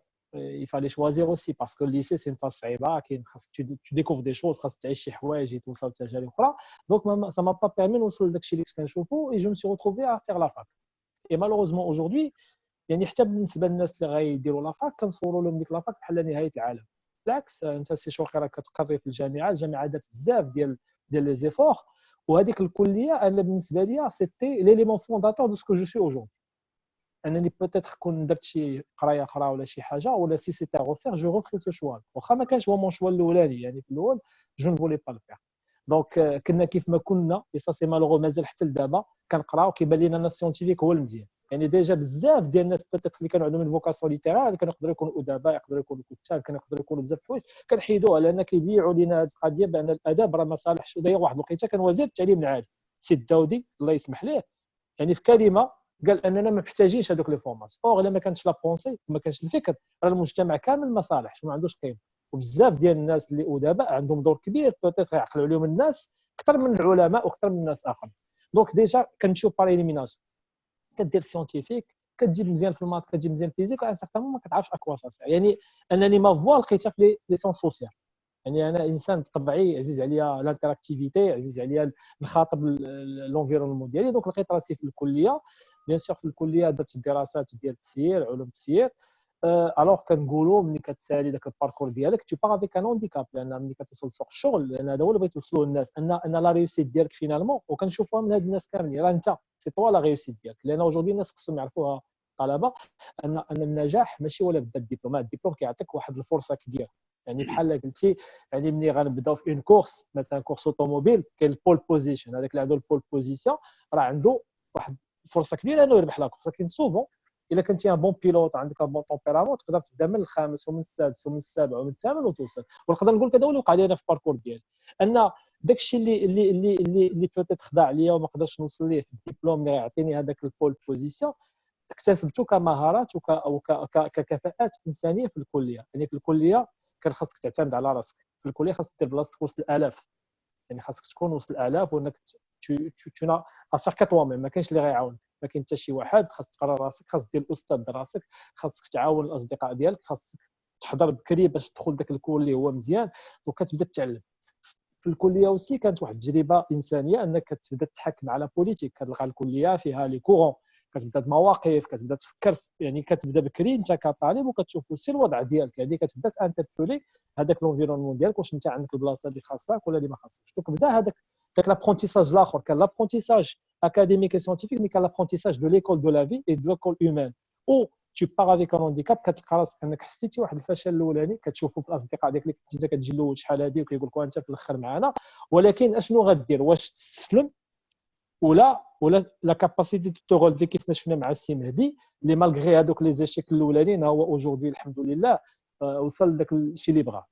il fallait choisir aussi parce que le lycée c'est une phase صعيبه كاين خاص tu découvres des choses خاص تعيش شي حوايج توصل تجارب اخرى. donc ça m'a pas permis نوصل لداكشي اللي كنت كنشوفو et je me suis retrouvé à faire la fac. et malheureusement aujourd'hui يعني حتى بالنسبه للناس اللي غايديروا لا فاك كنصوروا لهم ديك لا فاك بحال نهايه العالم. بالعكس انت سي شوقي راك كتقري في الجامعه دات بزاف ديال لي زيفور. وهذيك الكليه انا بالنسبه لي سيتي ليليمون فونداتور دو سكو جو سوي اوجوردي. انني بوتيتر كون درت شي قرايه اخرى ولا شي حاجه ولا سي سيتي غوفير جو غوفري سو شوا واخا ما كانش هو مون شوا الاولاني. يعني في الاول جو نفولي با الفير. دونك كنا كيف ما كنا اي سا سي مالوغو مازال حتى لدابا كنقراو كيبان لينا الناس سيونتيفيك هو المزيان. يعني ديجا بزاف ديال الناس بوتيتر اللي كانوا عندهم الفوكاسيون ليتيرال كانوا يقدروا يكونوا ادباء، يقدروا يكونوا كتاب، كانوا يقدروا يكونوا بزاف الحوايج كنحيدوها لان كيبيعوا لنا هذه القضيه بان الادب راه ما صالحش. وداير واحد الوقيته كان وزير التعليم العالي سي الداودي الله يسمح ليه يعني في كلمه قال اننا ما محتاجينش هذوك لي فورماسيون. اور الا ما كانش لا بونسي ما كانش الفكر راه المجتمع كامل ما صالحش ما عندوش قيمه. وبزاف ديال الناس اللي ادباء عندهم دور كبير بوتيتر يعقلوا عليهم الناس اكثر من العلماء واكثر من الناس اخرين. دونك ديجا كنمشيو بار اليميناسيون كدير سيونتيفيك كتجيب مزيان في المات كتجيب مزيان في الفيزيك وعلى سارتان ما كتعرفش اكوا سا. يعني انني ما فوا لقيتها في لي سيونس سوسيال. يعني انا انسان بطبعي عزيز عليا لانتراكتيفيتي، عزيز عليا نخاطب لونفيرونمون ديالي. دونك لقيت راسي في الكليه بيان سور في الكليه درت الدراسات ديال التسيير علوم التسيير. الوغ كنقولوا ملي كتسالي داك الباركور ديالك تو باغ افيك ان هانديكاب لان ملي كتوصل لسوق الشغل لان هذا هو اللي بغيت توصلوا للناس ان لا ريوسيت ديالك فينالمون وكنشوفوها من هاد الناس كاملين راه انت سي طوا لا ريوسيت ديالك. لان اوجوردي الناس خصهم يعرفوها الطلبه ان النجاح ماشي ولا بدا الدبلوم. الدبلوم كيعطيك واحد الفرصه كبيره. يعني بحال قلتي يعني ملي غنبداو في اون كورس مثلا كورس اوتوموبيل كاين البول بوزيشن هذاك اللي عنده البول بوزيشن راه عنده واحد فرصه كبيره انه يربح لا كورس. لكن سوفون الا كنتي ان بون بيلوت عندك ان بون تومبيرامون تقدر تبدا من الخامس ومن السادس ومن السابع ومن الثامن وتوصل. ونقدر نقول لك هذا هو اللي وقع لي انا في الباركور ديالي ان داكشي اللي بوتيت خضع ليا وما قدرتش نوصل ليه في الدبلوم اللي غيعطيني هذاك البول بوزيشن اكتسبته كمهارات وككفاءات انسانيه في الكليه. يعني في الكليه كان خاصك تعتمد على راسك. في الكليه خاصك دير بلاصتك وسط الالاف. يعني خاصك تكون وسط الالاف وانك تشونا افير كطوا ما كاينش اللي غيعاون. ما كاين حتى شي واحد. خاصك تقرا راسك، خاصك دير الاستاذ راسك، خاصك تعاون الاصدقاء ديالك، خاصك تحضر بكري باش تدخل داك الكول اللي هو مزيان وكتبدا تتعلم. في الكليه اوسي كانت واحد التجربه انسانيه انك كتبدا تحكم على بوليتيك. كتلقى الكليه فيها لي كورون كتبدا المواقف كتبدا تفكر. يعني كتبدا بكري انت كطالب وكتشوف سي الوضع ديالك. يعني كتبدا تانتربولي هذاك لونفيرونمون ديالك واش انت عندك البلاصه اللي خاصك ولا اللي ما خاصكش. دونك بدا هذاك لابرونتيساج الاخر. كان لابرونتيساج اكاديميك اي سيونتيفيك مي كان لابرونتيساج دو ليكول دو لا في اي دو ليكول هيومان او tu pars avec un handicap. كتلقى راسك انك حسيتي واحد الفشل الاولاني كتشوفوا في الاصدقاء ديالك اللي كتجي له شحال هذه وكيقول لك انت في الاخر معنا. ولكن اشنو غدير؟ واش تستسلم ولا لا كاباسيتي تو رولفي كيف ما شفنا مع السي مهدي اللي مالغري هذوك لي زيشيك الاولانيين هو اوجوردي الحمد لله وصل لذاك الشيء اللي بغا.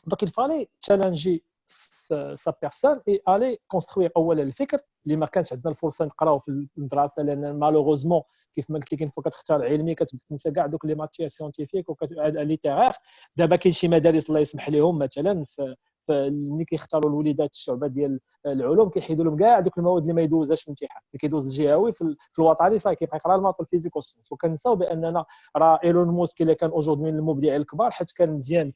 دونك الفالي تشالنجي سا بيرسون اي الي كونستروير اولا الفكر اللي ما كانش عندنا الفرصه نقراو في المدرسه لان مالوغوزمون كيف ما قلت لك فوق كتختار علمي كتبدا تنسى كاع دوك لي ماتيير سيونتيفيك وكتعاد ليتيرير. دابا كاين شي مدارس الله يسمح لهم مثلا في ملي كيختاروا الوليدات الشعبه ديال العلوم كيحيدوا لهم كاع دوك المواد اللي ما يدوزاش في الامتحان، اللي كيدوز الجهوي في الوطني صافي كيبقى يقرا الماط والفيزيك والسينس. وكنساو باننا راه ايلون موسك اللي كان اوجوردي من المبدعين الكبار حيت كان مزيان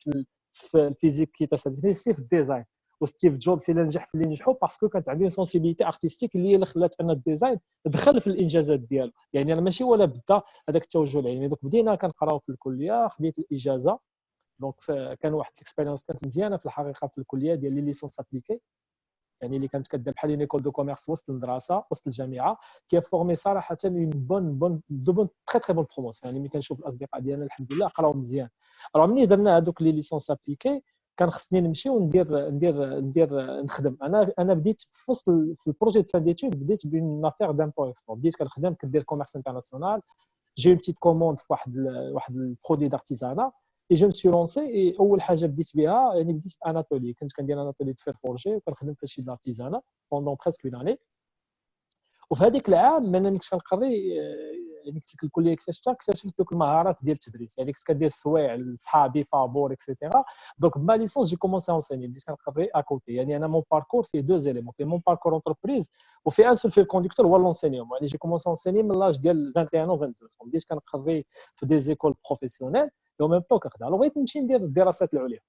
في الفيزيك كي تستخدم في الديزاين، وستيف جوبز اللي نجح في اللي نجحوا باسكو كانت عنده سونسيبيليتي ارتستيك اللي هي اللي خلات ان الديزاين دخل في الانجازات ديالو. يعني انا ماشي ولا بدا هذاك التوجه العلمي، دوك بدينا كنقراو في الكليه، خديت الاجازه دونك كان واحد الاكسبيريونس كانت مزيانه في الحقيقه في الكليه ديال لي ليسونس ابليكي، يعني اللي كانت كدير بحال ايكول دو كوميرس وسط المدرسه وسط الجامعه، كي فورمي صراحه اون بون تري تري بون بروموس. يعني ملي كنشوف الاصدقاء ديالنا الحمد لله قراو مزيان. راه ملي درنا هذوك لي ليسونس ابليكي كان خصني نمشي وندير نخدم. انا بديت في وسط في البروجي دو فان ديتود، بديت بين افير دامبو اكسبور، بديت كنخدم كدير كوميرس انترناسيونال. جي اون بتيت كوموند في واحد البرودوي دارتيزانا اي جو سو لونسي. اي اول حاجه بديت بها يعني بديت باناتولي، كنت كندير اناتولي فير فورجي وكنخدم في شي دارتيزانا بوندون بريسك اون اني. وفي هذيك العام انا ملي كنت كنقري يعني كنت في الكليه اكتشفت دوك المهارات ديال التدريس. يعني كنت كندير السوايع لصحابي فابور اكسيتيرا. دونك بما ليسونس جي كومونسي اونسيني، بديت كنقري اكوتي. يعني انا مون باركور فيه دو زيليمون، فيه مون باركور اونتربريز وفي ان سول في الكوندكتور هو لونسينيوم. يعني جي كومونسي اونسيني من لاج ديال 21 و 22، بديت كنقري في دي زيكول بروفيسيونيل و ميم طون كنخدم. الوغ بغيت نمشي ندير الدراسات العليا،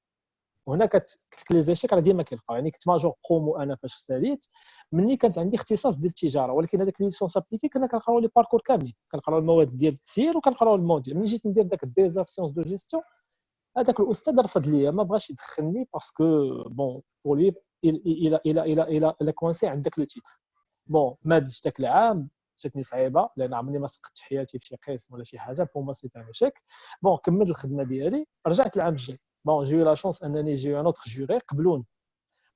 وهنا كنت لي زيشيك راه ديما كيلقاو. يعني كنت ماجور برومو انا فاش ساليت، مني كانت عندي اختصاص ديال التجاره، ولكن هذاك ليسونس ابليكي كنا كنقراو لي باركور كاملين، كنقراو المواد ديال التسيير وكنقراو المواد. ملي جيت ندير داك الديزير سيونس دو جيستيون، هذاك الاستاذ رفض ليا، ما بغاش يدخلني باسكو بون بور لي الى كوانسي عندك لو تيتر. بون ما دزت داك العام، جاتني صعيبه لان عمرني ما سقطت في حياتي في شي قسم ولا شي حاجه، بون ما سيت ان شيك. بون كملت الخدمه ديالي، رجعت العام الجاي. بون جي لا شونس انني جي ان اوتر جوري قبلوني.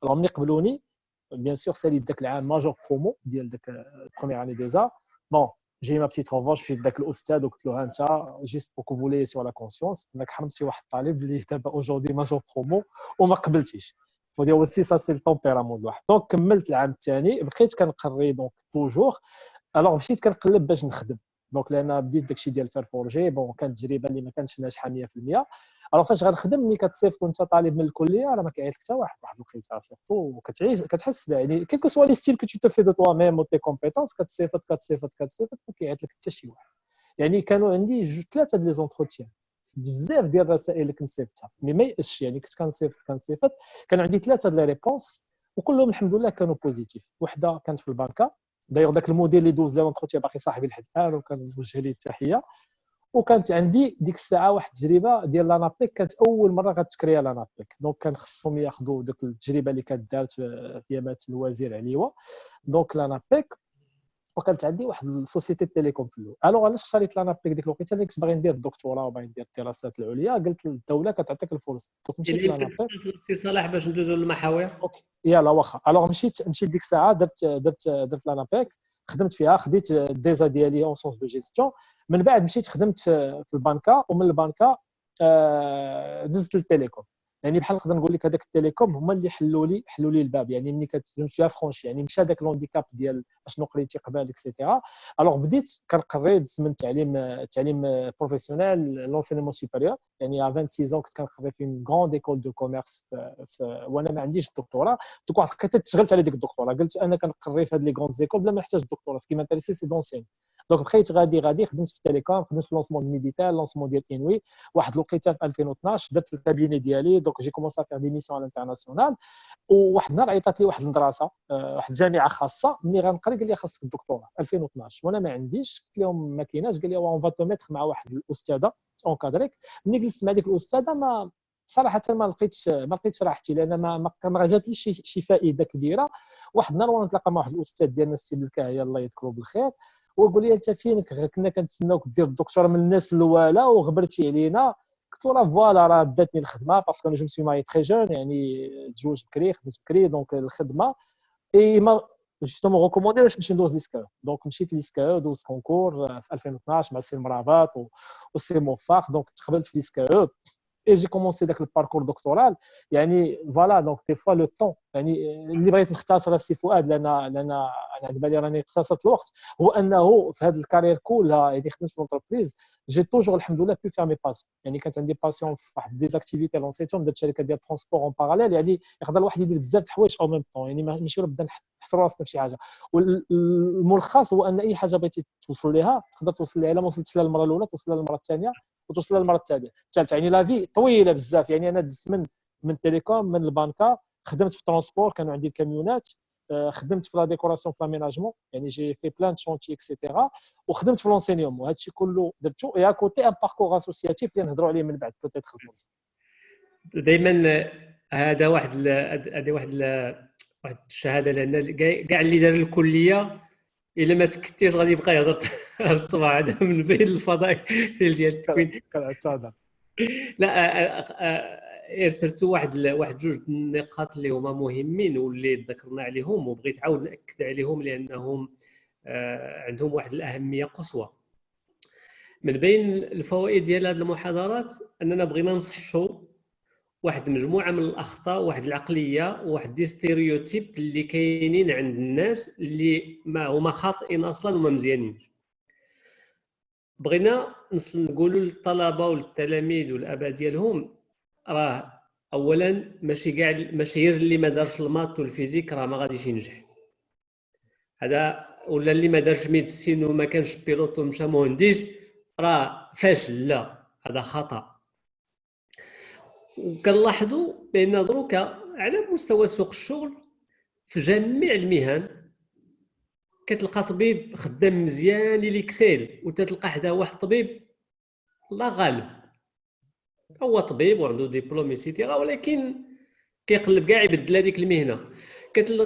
alors ملي قبلوني بيان سور ساليت داك العام ماجور برومو ديال داك بروميير اني ديزا. بون جي ما بتيت ريفونش في داك الاستاذ وقلت له ها انت جيست بوكو فولي سور لا كونسيونس انك حرمت شي واحد الطالب اللي دابا اورجودي ماجور برومو وما قبلتيش. فدي اوسي سا سي التومبيرامون الواحد. دونك كملت العام الثاني، بقيت كنقري دونك توجور. الوغ مشيت كنقلب باش نخدم دونك، لان بديت داكشي ديال فير فورجي. بون كانت تجربه اللي ما كانتش ناجحه 100%. الوغ فاش غنخدم ملي كتصيفط وانت طالب من الكليه راه ما كيعيطلك حتى واحد الوقيته صيفطو وكتعيش كتحس بها. يعني كيلكو سوا لي ستيل كو تو في دو توا ميم و تي كومبيتونس كتصيفط ما كيعيطلك حتى شي واحد. يعني كانوا عندي ثلاثه ديال لي زونتروتيان، بزاف ديال الرسائل اللي كنت صيفطها مي ما يأسش. يعني كنت كنصيفط كان عندي ثلاثه ديال لي ريبونس وكلهم الحمد لله كانوا بوزيتيف. وحده كانت في البنكه، دايوغ داك الموديل اللي دوز لي لونتروتيان باقي صاحبي لحد الان وكان موجه ليه التحيه. وكانت عندي ديك الساعه واحد التجربه ديال لانابيك، كانت اول مره غتكريا لانابيك. دونك كان خصهم ياخذوا ديك التجربه اللي كانت دارت في يامات الوزير عليوه دونك لانابيك. وكانت عندي واحد السوسيتي تيليكوم في الاول. الوغ علاش اختاريت لانابيك ديك الوقيته؟ اللي كنت باغي ندير الدكتوراه وباغي ندير الدراسات العليا، قلت الدوله كتعطيك الفرصه. دونك مشيت يعني يمكن لانابيك. تختصر السي صلاح باش ندوزو للمحاور. اوكي يلا واخا. الوغ مشيت ديك الساعه درت لانابيك، خدمت فيها، خديت الديزا ديالي اون سونس دو جيستيون. من بعد مشيت خدمت في البنكه، ومن البنكه دزت للتيليكوم. يعني بحال نقدر نقول لك هذاك التيليكوم هما اللي حلوا لي الباب. يعني ملي كتخدم فيها فرونشي يعني مشى داك لونديكاب ديال اشنو قريتي قبل اكسيتيرا. الوغ بديت كنقري دزت من تعليم بروفيسيونيل لونسينمون سوبيريور. يعني ا 26 كنت كنقري في اون غروند ايكول دو كوميرس وانا ما عنديش الدكتوراه. دوك واحد الوقيته تشغلت على ديك الدكتوراه، قلت انا كنقري في هاد لي غروند ايكول بلا ما نحتاج الدكتوراه. سكي مانتريسي سي دونسين. دونك بقيت غادي خدمت في التيليكوم، خدمت في لونسمون ميديتال، لونسمون ديال انوي. واحد الوقيته في 2012 درت الكابيني ديالي. دونك جي كومونسا فير دي ميسيون على الانترناسيونال. وواحد النهار عيطات لي واحد المدرسه واحد الجامعه خاصه ملي غنقري قال لي خاصك الدكتوراه 2012 وانا ما عنديش. قلت لهم ما كايناش. قال لي اون فا تو ميتر مع واحد الاستاذه اونكادريك. ملي جلست مع ديك الاستاذه ما صراحه ما لقيتش راحتي، لان ما جاتليش شي فائده كبيره. واحد النهار وانا نتلاقى مع واحد الاستاذ ديالنا السي بالكاهيه الله يذكره بالخير، ويقول لي انت فينك كنا كنتسناوك دير الدكتوراه من الناس الاولى وغبرتي علينا. قلت له فوالا راه بداتني الخدمه باسكو انا جو سوي ماي تري جون، يعني تزوج بكري خدمت بكري. دونك الخدمه اي ما جوستومون ريكوموندي باش نمشي ندوز ليسكاو. دونك مشيت ليسكاو دوز كونكور في 2012 مع السي مرابط والسي موفاق. دونك تقبلت في ليسكاو et j'ai commencé ذاك الباركور دكتورال يعني فوالا دونك دي فوا لو طون يعني اللي بغيت نختصر السي فؤاد لان انا على بالي راني اختصرت الوقت هو انه في هذه الكارير كلها يعني خدمت في لونتربريز جي توجور الحمد لله بي فير مي باسيون يعني كانت عندي باسيون في واحد ديزاكتيفيتي لونسيتهم درت شركه ديال ترونسبور اون باراليل يعني يقدر الواحد يدير بزاف د الحوايج او ميم طون يعني ماشي نبدا نحصر راسنا في شي حاجه والملخص هو ان اي حاجه بغيتي توصل ليها تقدر توصل ليها الا ما وصلتش لها المره الاولى توصل لها المره الثانيه وتوصل للمره الثالثه يعني لا في طويله بزاف يعني انا دزت من التليكوم من البنكه خدمت في ترونسبور كانوا عندي الكاميونات خدمت في لا ديكوراسيون في لاميناجمون يعني جي في بلان شونتي اكسيتيرا وخدمت في لونسينيوم وهذا الشيء كله درتو يا كوتي ان باركور اسوسياتيف اللي نهضروا عليه من بعد بوتيت الفرصه دائما هذا واحد الشهاده لان كاع اللي دار الكليه الا ما سكتيش غادي يبقى يهضر الصباح هذا من بين الفضاء ديال التكوين كنعتذر لا درتو واحد جوج النقاط اللي هما مهمين واللي ذكرنا عليهم وبغيت عاود ناكد عليهم لانهم عندهم واحد الاهميه قصوى. من بين الفوائد ديال هذه المحاضرات اننا بغينا نصحوا واحد مجموعه من الاخطاء واحد العقليه وواحد دي ستيريوتيب اللي كاينين عند الناس اللي ما هما خاطئين اصلا وما مزيانينش. بغينا نقولوا للطلبه والتلاميذ والاباء ديالهم راه اولا ماشي غير اللي ما دارش المات والفيزيك راه ما غاديش ينجح، هذا ولا اللي ما دارش ميديسين وما كانش بيلوت ومشى مهندس راه فاشل، لا هذا خطا. وكنلاحظوا بان دروكا على مستوى سوق الشغل في جميع المهن كتلقى طبيب خدام مزيان اللي اكسيل وتتلقى حدا واحد طبيب الله غالب هو طبيب وعنده ديبلوم ايتترا ولكن كيقلب كاع يبدل هذيك المهنه.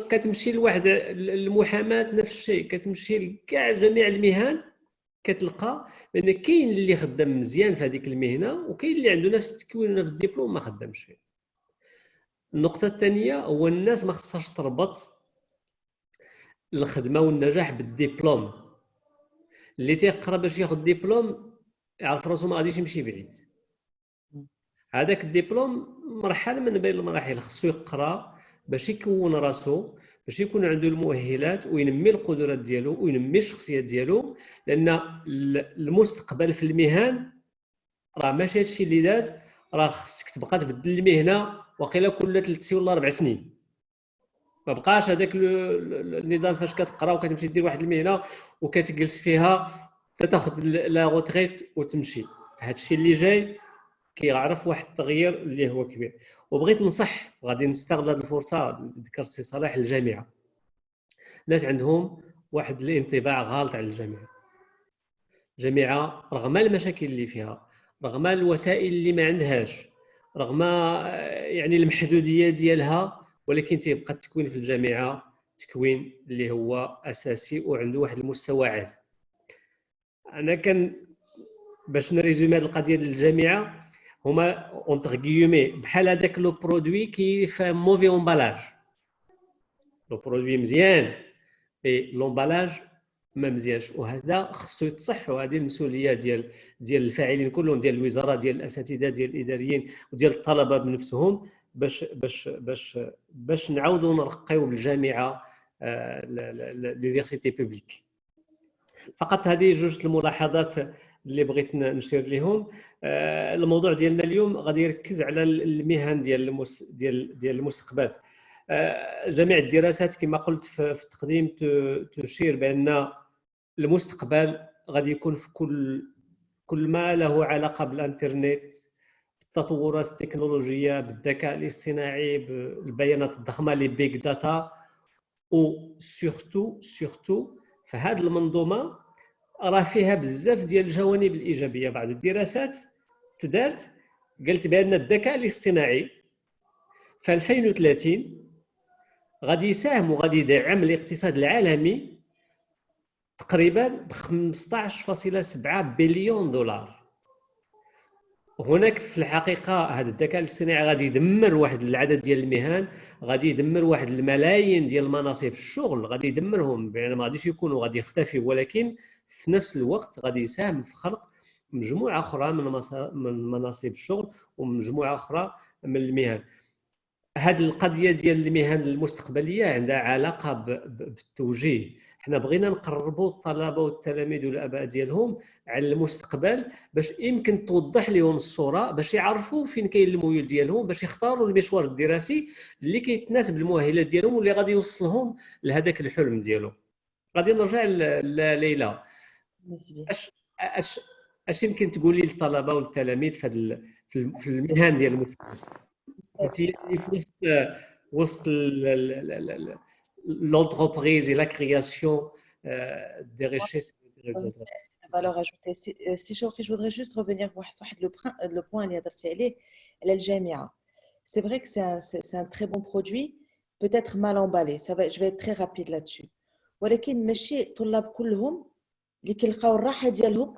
كتمشي لواحد المحاماه نفس الشيء، كتمشي لكاع جميع المهن كتلقى بان كاين اللي خدام مزيان في هذيك المهنه وكاين اللي عنده نفس التكوين ونفس الدبلوم ما خدامش فيه. النقطه الثانيه هو الناس ما خصهاش تربط الخدمه والنجاح بالدبلوم. اللي تيقرا باش ياخذ دبلوم يعرف راسو ما غاديش يمشي بعيد. هذاك الدبلوم مرحله من بين المراحل خصو يقرا باش يكون راسو باش يكون عنده المؤهلات وينمي القدرات ديالو وينمي الشخصيه ديالو، لان المستقبل في المهن راه ماشي هادشي اللي داز، راه خصك تبقى تبدل المهنه وقيله كل 3 ولا 4 سنين. ما بقاش هذاك النظام فاش كتقرا وكتمشي دير واحد المهنه وكتجلس فيها تاخذ لا روتريت وتمشي. هادشي اللي جاي كيعرف واحد التغيير اللي هو كبير. وبغيت نصح غادي نستغل هذه الفرصه ذكرت سي صلاح الجامعه. الناس عندهم واحد الانطباع غلط على الجامعه. الجامعه رغم المشاكل اللي فيها، رغم الوسائل اللي ما عندهاش، رغم يعني المحدوديه ديالها، ولكن تيبقى التكوين في الجامعه تكوين اللي هو اساسي وعنده واحد المستوى عالي. انا كان باش نريزومي هذه القضيه ديال الجامعه هما اونتر غيومي بحال هذاك لو برودوي كيف موفي امبالاج. لو برودوي مزيان اي لومبالاج ما مزيانش، وهذا خصو يتصح وهذه المسؤوليه ديال الفاعلين كلهم، ديال الوزاره ديال الاساتذه ديال الاداريين وديال الطلبه بنفسهم باش نعاودوا نرقيو بالجامعه لونيفرسيتي بوبليك. فقط هذه جوج الملاحظات اللي بغيت نشير لهم. الموضوع ديالنا اليوم غادي يركز على المهن ديال المستقبل. جميع الدراسات كما قلت في التقديم تشير بان المستقبل غادي يكون في كل ما له علاقه بالانترنت، التطورات التكنولوجيه، بالذكاء الاصطناعي، بالبيانات الضخمه لي بيج داتا، و سورتو في هذه المنظومه راه فيها بزاف ديال الجوانب الايجابيه. بعض الدراسات تدارت قالت بان الذكاء الاصطناعي في 2030 غادي يساهم وغادي يدعم الاقتصاد العالمي تقريبا ب 15.7 بليون دولار. هناك في الحقيقه هذا الذكاء الاصطناعي غادي يدمر واحد العدد ديال المهن، غادي يدمر واحد الملايين ديال المناصب الشغل، غادي يدمرهم، يعني ما غاديش يكونوا غادي يختفي، ولكن في نفس الوقت غادي يساهم في خلق مجموعه اخرى من مناصب الشغل ومجموعه اخرى من المهن. هذه القضيه ديال المهن المستقبليه عندها علاقه بالتوجيه. حنا بغينا نقربوا الطلبه والتلاميذ والاباء ديالهم على المستقبل باش يمكن توضح لهم الصوره، باش يعرفوا فين كاين الميول ديالهم، باش يختاروا المشوار الدراسي اللي كيتناسب المؤهلات ديالهم واللي غادي يوصلهم لهذاك الحلم ديالهم. غادي نرجع لليلى. اش يمكن تقولي للطلبه والتلاميذ في المهن ديال المستقبل في وسط l'entreprise et la création des richesses et des réseaux. La valeur ajoutée. Si je voudrais juste revenir sur le point اللي هضرتي عليه على الجامعة. C'est vrai que c'est un très bon produit, peut-être mal emballé. Je vais être très rapide là-dessus. ولكن ماشي طلاب كلهم اللي كيلقاو الراحة ديالهم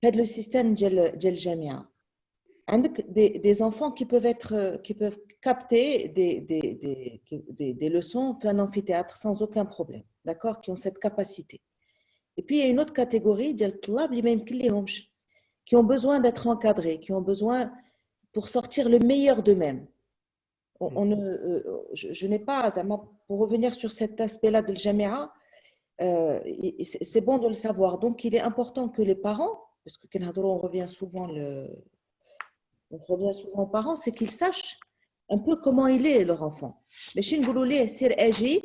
في هذا السيستم ديال الجامعة. عندك des enfants qui peuvent capter des leçons في un amphithéâtre sans aucun problème, d'accord, qui ont cette capacité. Et puis il y a une autre catégorie ديال الطلاب اللي ما يمكن ليهمش, qui ont besoin d'être encadrés, qui ont besoin pour sortir le meilleur d'eux-mêmes. Je n'ai pas, pour revenir sur cet aspect-là de l'Jamia, c'est bon de le savoir. Donc il est important que les parents, parce que on revient souvent aux parents, c'est qu'ils sachent un peu comment il est leur enfant. Mais chez nous, les sir agi,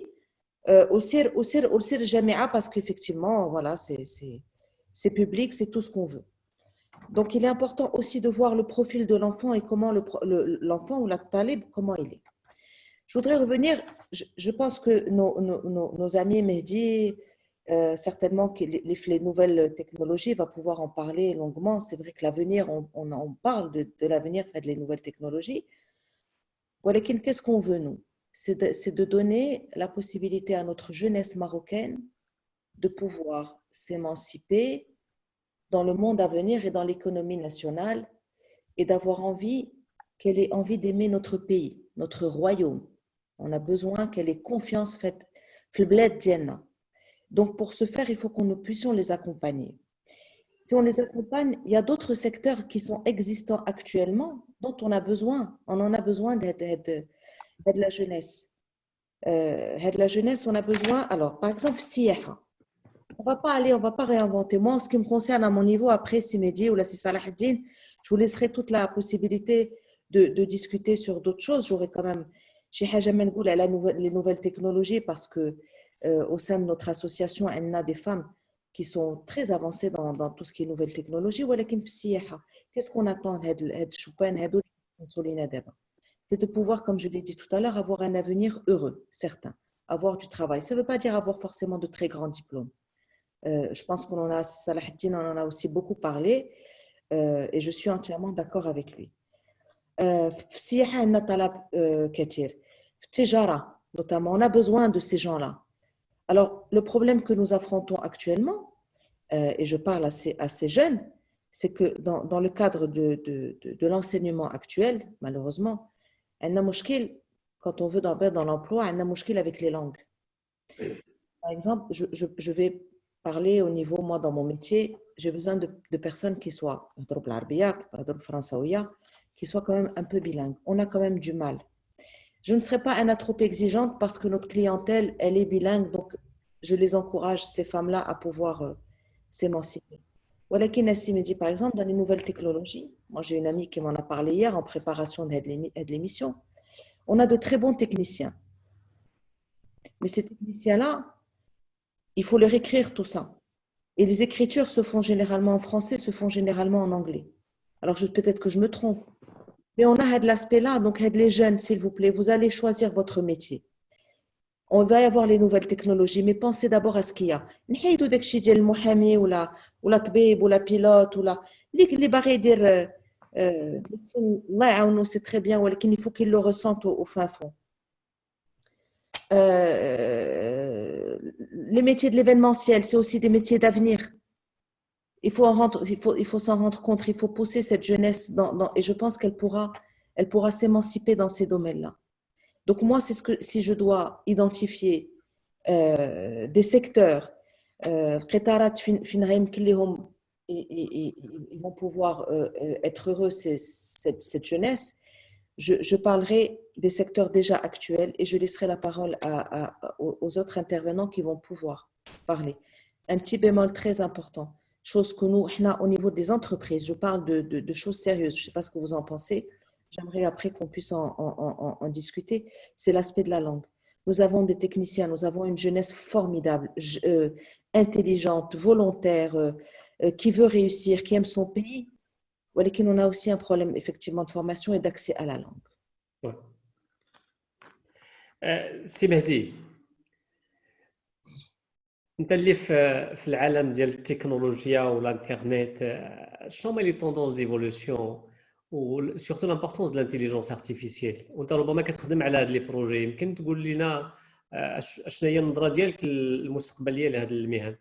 au sir jamia, parce qu'effectivement, voilà, c'est public, c'est tout ce qu'on veut. Donc, il est important aussi de voir le profil de l'enfant et comment l'enfant ou la talib, comment il est. Je voudrais revenir, je pense que nos amis Mehdi, certainement que les nouvelles technologies, va pouvoir en parler longuement. C'est vrai que l'avenir, on parle de l'avenir fait les nouvelles technologies. Voilà, qu'est-ce qu'on veut, nous? C'est de donner la possibilité à notre jeunesse marocaine de pouvoir s'émanciper dans le monde à venir et dans l'économie nationale et d'avoir envie, qu'elle ait envie d'aimer notre pays, notre royaume. On a besoin qu'elle ait confiance faite في البلاد ديالنا. Donc, pour ce faire, il faut que nous puissions les accompagner. Si on les accompagne, il y a d'autres secteurs qui sont existants actuellement, dont on en a besoin de la jeunesse. De la jeunesse, on a besoin, alors, par exemple, Siyaha. On va pas réinventer. Moi, en ce qui me concerne à mon niveau, après Simedi ou la Salah Haddin, je vous laisserai toute la possibilité de discuter sur d'autres choses. J'aurais quand même, les nouvelles technologies, parce que au sein de notre association, on a des femmes qui sont très avancées dans tout ce qui est nouvelles technologies. Qu'est-ce qu'on attend c'est de pouvoir, comme je l'ai dit tout à l'heure, avoir un avenir heureux, certain, avoir du travail. Ça ne veut pas dire avoir forcément de très grands diplômes. Je pense qu'on en a, Salah Haddin, on en a aussi beaucoup parlé et je suis entièrement d'accord avec lui. Notamment, on a besoin de ces gens-là. Alors, le problème que nous affrontons actuellement, et je parle à ces jeunes, c'est que dans le cadre de l'enseignement actuel, malheureusement, on a mouchkil, quand on veut dans l'emploi, on a mouchkil avec les langues. Par exemple, je vais parler au niveau, moi, dans mon métier, j'ai besoin de personnes qui soient, qui soient quand même un peu bilingues. On a quand même du mal. Je ne serai pas trop exigeante parce que notre clientèle, elle est bilingue, donc je les encourage, ces femmes-là, à pouvoir s'émanciper. Walakin Nassimedi, par exemple, dans les nouvelles technologies, moi j'ai une amie qui m'en a parlé hier en préparation de l'émission, on a de très bons techniciens. Mais ces techniciens-là, il faut leur écrire tout ça. Et les écritures se font généralement en français, se font généralement en anglais. Alors peut-être que je me trompe. Mais on a de l'aspect-là, donc les jeunes, s'il vous plaît, vous allez choisir votre métier. On va y avoir les nouvelles technologies, mais pensez d'abord à ce qu'il y a. نحيدوا داك الشيء ديال المحامي ولا طبيب ولا بيلوت ولا اللي باغي يدير الله يعاونو سي تري بيان ولكن il faut qu'il le ressente au fin fond. Les métiers de l'événementiel, c'est aussi des métiers d'avenir. Il faut s'en rendre compte, il faut pousser cette jeunesse et je pense qu'elle pourra s'émanciper dans ces domaines-là. Donc moi, c'est si je dois identifier des secteurs, ils vont pouvoir être heureux, cette jeunesse, je parlerai des secteurs déjà actuels et je laisserai la parole aux autres intervenants qui vont pouvoir parler. Un petit bémol très important, chose que nous, au niveau des entreprises, je parle de choses sérieuses, je ne sais pas ce que vous en pensez, j'aimerais après qu'on puisse en discuter, c'est l'aspect de la langue. Nous avons des techniciens, nous avons une jeunesse formidable, intelligente, volontaire, qui veut réussir, qui aime son pays. ولكن on a aussi un problème effectivement de formation et d'accès à la langue. Ouais. سي مهدي، انت اللي في العالم ديال التكنولوجيا والانترنت، شنو هما لي طوندونس ديفولوسيون وسورتو لامبورطونس دو لانتيليجونس ارتيفيسيال، وانت ربما كتخدم على هاد لي بروجي، يمكن تقول لنا شنو هي النظره ديالك المستقبليه لهاد المهن؟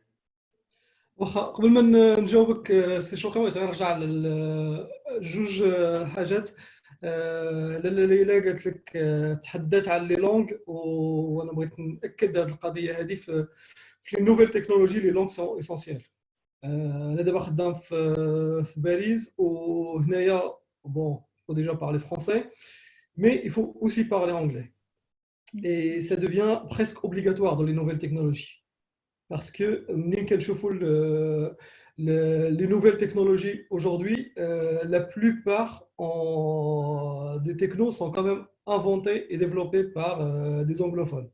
واخا قبل ما نجاوبك سي شوقي بغيت نرجع لجوج حاجات. لاله ليلى قالت لك تحدثت على لي لونغ، وانا بغيت ناكد هذه القضيه هذه في لي نوفيل تكنولوجي. لي لونغ سون اسونسيال. انا دابا خدام في باريس، وهنايا بون faut déjà parler français, mais il faut aussi parler anglais. Et ça devient presque obligatoire dans les nouvelles technologies. Parce que les nouvelles technologies aujourd'hui, la plupart des technos sont quand même inventés et développés par des anglophones.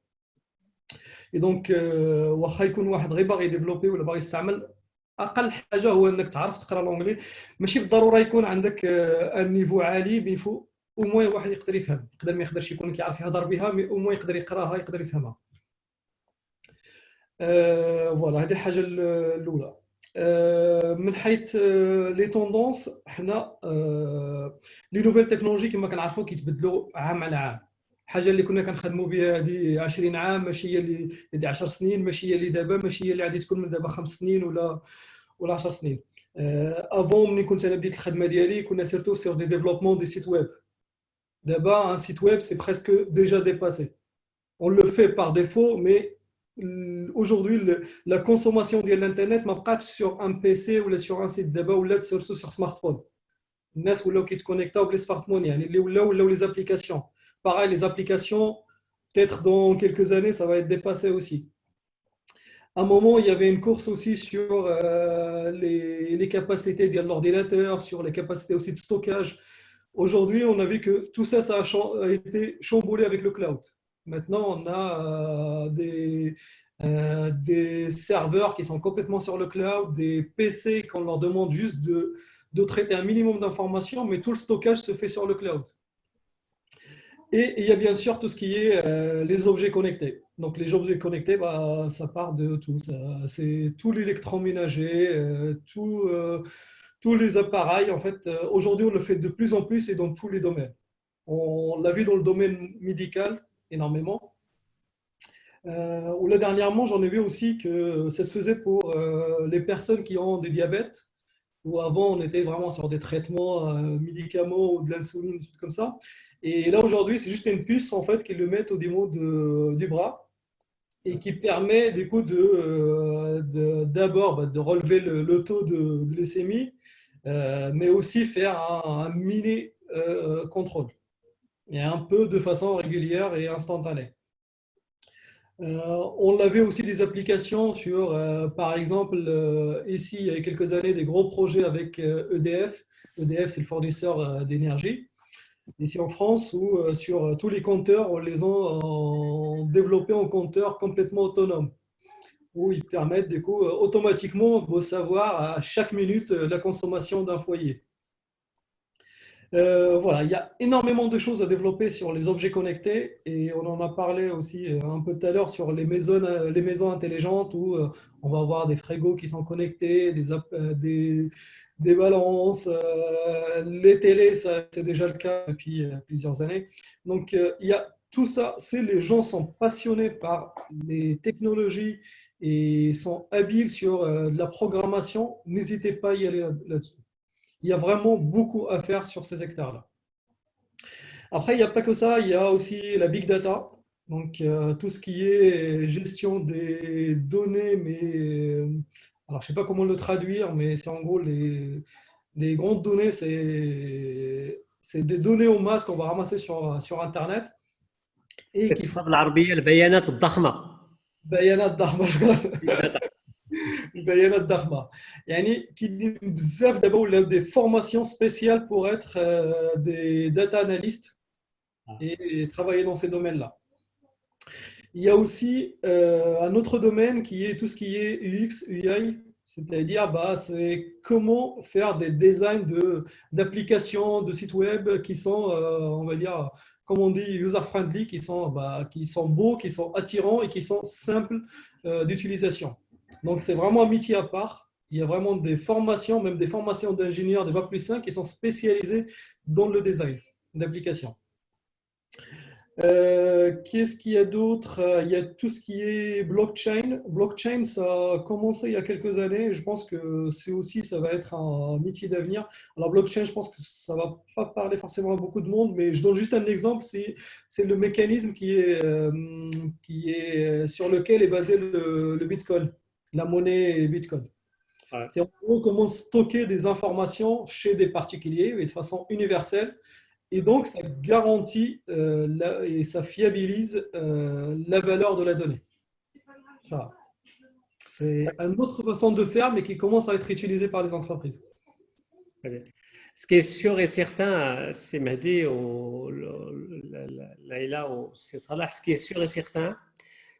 Et donc, واخا يكون واحد غير باغي يديفلوبي ولا باغي يستعمل، اقل حاجه هو انك تعرف تقرا لونجلي. ماشي بالضروره يكون عندك ان نيفو عالي، بيفو او موان واحد يقدر يفهم، يقدر ما يقدرش يكون كيعرف يهضر بها، مي او موان يقدر يقراها، يقدر يفهمها. فوالا هذه الحاجه الاولى. من حيث لي توندونس، حنا لي نوفيل تكنولوجي كما كنعرفوا كيتبدلوا عام على عام. الحاجه اللي كنا كنخدموا بها هذه 20 عام ماشي هي اللي 10 سنين، ماشي هي اللي دابا، ماشي هي اللي غادي تكون من دابا 5 سنين ولا 10 سنين. افون ملي كنت انا بديت الخدمه ديالي كنا سيرتو سور دي ديفلوبمون دي سيت ويب. دابا ان سيت ويب سي بريسك ديجا ديباسé. On le fait par défaut, mais aujourd'hui la consommation de l'internet ما بقاتش sur un PC ولا sur un site. دابا ولات surtout sur smartphone. الناس ولاو كيتكونيكتاو بلي سمارتفون، يعني اللي ولاو les applications. Pareil, les applications, peut-être dans quelques années, ça va être dépassé aussi. À un moment, il y avait une course aussi sur les capacités de l'ordinateur, sur les capacités aussi de stockage. Aujourd'hui, on a vu que tout ça, ça a été chamboulé avec le cloud. Maintenant, on a des serveurs qui sont complètement sur le cloud, des PC qu'on leur demande juste de traiter un minimum d'informations, mais tout le stockage se fait sur le cloud. Et il y a bien sûr tout ce qui est les objets connectés. Donc les objets connectés, ça part de tout. C'est tout l'électroménager, tous les appareils. En fait, aujourd'hui, on le fait de plus en plus et dans tous les domaines. On l'a vu dans le domaine médical énormément. Ou là, dernièrement, j'en ai vu aussi que ça se faisait pour les personnes qui ont des diabètes, où avant, on était vraiment sur des traitements médicaments ou de l'insuline, des trucs comme ça. Et là, aujourd'hui, c'est juste une puce en fait qu'ils le mettent au niveau du bras et qui permet du coup d'abord de relever le taux de glycémie, mais aussi faire un mini contrôle, et un peu de façon régulière et instantanée. On avait aussi des applications sur, par exemple, ici, il y a quelques années, des gros projets avec EDF. EDF, c'est le fournisseur d'énergie. Ici en France, où sur tous les compteurs, on les a développés en compteurs complètement autonomes, où ils permettent du coup automatiquement de savoir à chaque minute la consommation d'un foyer. Voilà, il y a énormément de choses à développer sur les objets connectés, et on en a parlé aussi un peu tout à l'heure sur les maisons intelligentes, où on va avoir des frigos qui sont connectés, des balances, les télés, ça, c'est déjà le cas depuis plusieurs années. Donc il y a tout ça, les gens sont passionnés par les technologies et sont habiles sur de la programmation. N'hésitez pas à y aller là-dessus. Il y a vraiment beaucoup à faire sur ces hectares-là. Après, il n'y a pas que ça, il y a aussi la big data. Donc tout ce qui est gestion des données, mais Alors, je ne sais pas comment le traduire, mais c'est en gros des grandes données, c'est des données en masse qu'on va ramasser sur Internet et qu'il faut كتسمى بالعربيه البيانات الضخمه. بيانات ضخمة. البيانات ضخمة يعني كاينين بزاف دابا ولاو des formations spéciales pour être des data analystes et travailler dans ces domaines-là. Il y a aussi un autre domaine qui est tout ce qui est UX, UI, c'est-à-dire c'est comment faire des designs d'applications, de sites web qui sont, on va dire, comme on dit, user-friendly, qui sont beaux, qui sont attirants et qui sont simples d'utilisation. Donc, c'est vraiment un métier à part. Il y a vraiment des formations, même des formations d'ingénieurs, des Bac+5 qui sont spécialisés dans le design d'applications. Qu'est-ce qu'il y a d'autre? Il y a tout ce qui est blockchain. Blockchain, ça a commencé il y a quelques années. Je pense que ça va être un métier d'avenir. Alors, blockchain, je pense que ça ne va pas parler forcément à beaucoup de monde, mais je donne juste un exemple. C'est le mécanisme qui est sur lequel est basé le Bitcoin, la monnaie Bitcoin. Ouais. C'est en gros comment stocker des informations chez des particuliers et de façon universelle. Et donc, ça garantit et ça fiabilise la valeur de la donnée. Voilà. C'est une autre façon de faire, mais qui commence à être utilisée par les entreprises. Très bien. Ce qui est sûr et certain, c'est Mehdi ou Laïla ou c'est Salah, ce qui est sûr et certain,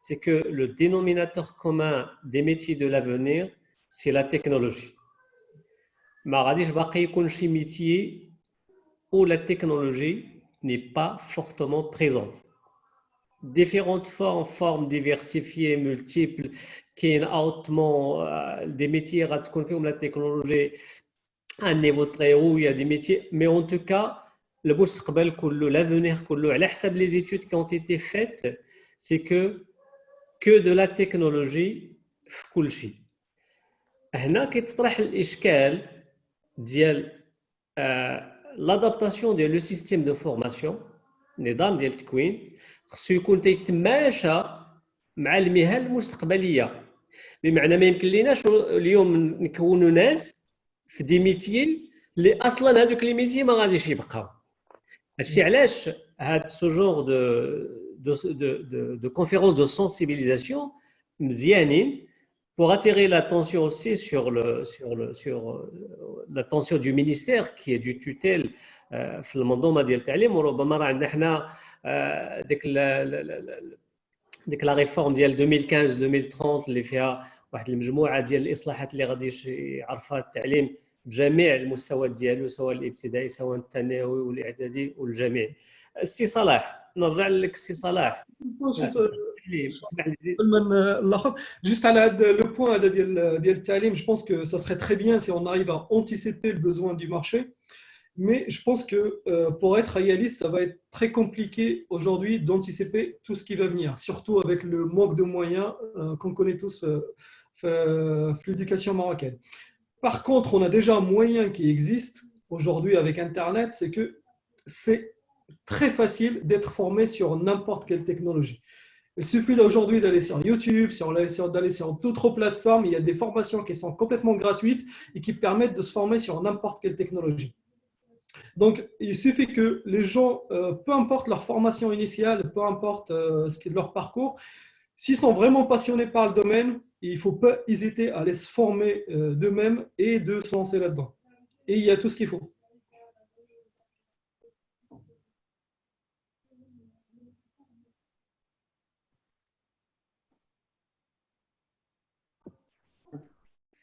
c'est que le dénominateur commun des métiers de l'avenir, c'est la technologie. ما غاديش باقي يكون شي métier où la technologie n'est pas fortement présente. Différentes formes diversifiées, multiples, qui est hautement des métiers à la technologie à un niveau très haut, il y a des métiers, mais en tout cas, l'avenir, على حسب les études qui ont été faites, c'est que de la technologie في كل شيء. هنا كيتطرح الإشكال ديال l'adaptation ديال le système de formation النظام ديال التكوين خصو يكون تيتماشى مع المهن المستقبليه بمعنى ما يمكن ليناش اليوم نكونوا ناس في دي ميتيي اللي اصلا هذوك لي ميتيي ما غاديش يبقاو هادشي علاش هاد سو جور de conférences de sensibilisation مزيانين pour attirer l'attention aussi sur l'attention du ministère qui est du tutelle في المنظومه ديال التعليم وربما راه عندنا حنا ديك لا ريفورم ديال 2015 2030 اللي فيها واحد المجموعه ديال الاصلاحات اللي غادي يعرفها التعليم بجميع المستويات ديالو سواء الابتدائي سواء الثانوي والاعدادي والجامعي. السي صلاح نرجع لك السي صلاح. Juste à le point ديال التعليم, je pense que ça serait très bien si on arrive à anticiper le besoin du marché. Mais je pense que pour être réaliste, ça va être très compliqué aujourd'hui d'anticiper tout ce qui va venir, surtout avec le manque de moyens qu'on connaît tous l'éducation marocaine. Par contre, on a déjà un moyen qui existe aujourd'hui avec Internet, c'est que c'est très facile d'être formé sur n'importe quelle technologie. Il suffit aujourd'hui d'aller sur YouTube, d'aller sur d'autres plateformes, il y a des formations qui sont complètement gratuites et qui permettent de se former sur n'importe quelle technologie. Donc, il suffit que les gens, peu importe leur formation initiale, peu importe ce qui est leur parcours, s'ils sont vraiment passionnés par le domaine, il ne faut pas hésiter à aller se former d'eux-mêmes et de se lancer là-dedans. Et il y a tout ce qu'il faut.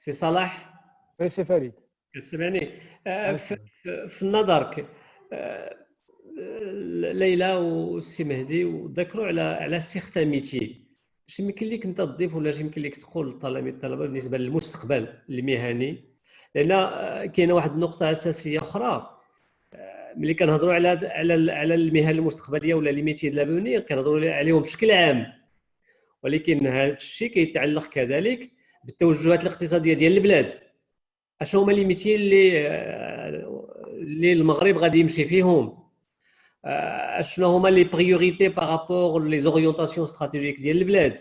سي صلاح. Oui, c'est Farid. كتسمعني؟ في نظرك ليلى والسي مهدي وذكروا على سيغتان ميتي، اش يمكن لك انت تضيف ولا اش يمكن لك تقول للطلبه بالنسبه للمستقبل المهني؟ لان كاينه واحد النقطه اساسيه اخرى ملي كنهضروا على المهن المستقبليه ولا لي ميتي د لافونيغ كنهضروا عليهم بشكل عام، ولكن هذا الشيء كيتعلق كذلك بالتوجهات الاقتصاديه ديال البلاد. اشنو هما لي ميتي اللي المغرب غادي يمشي فيهم؟ اشنو هما لي بريوريتي بارابور لي زوريونطاسيون استراتيجيك ديال البلاد؟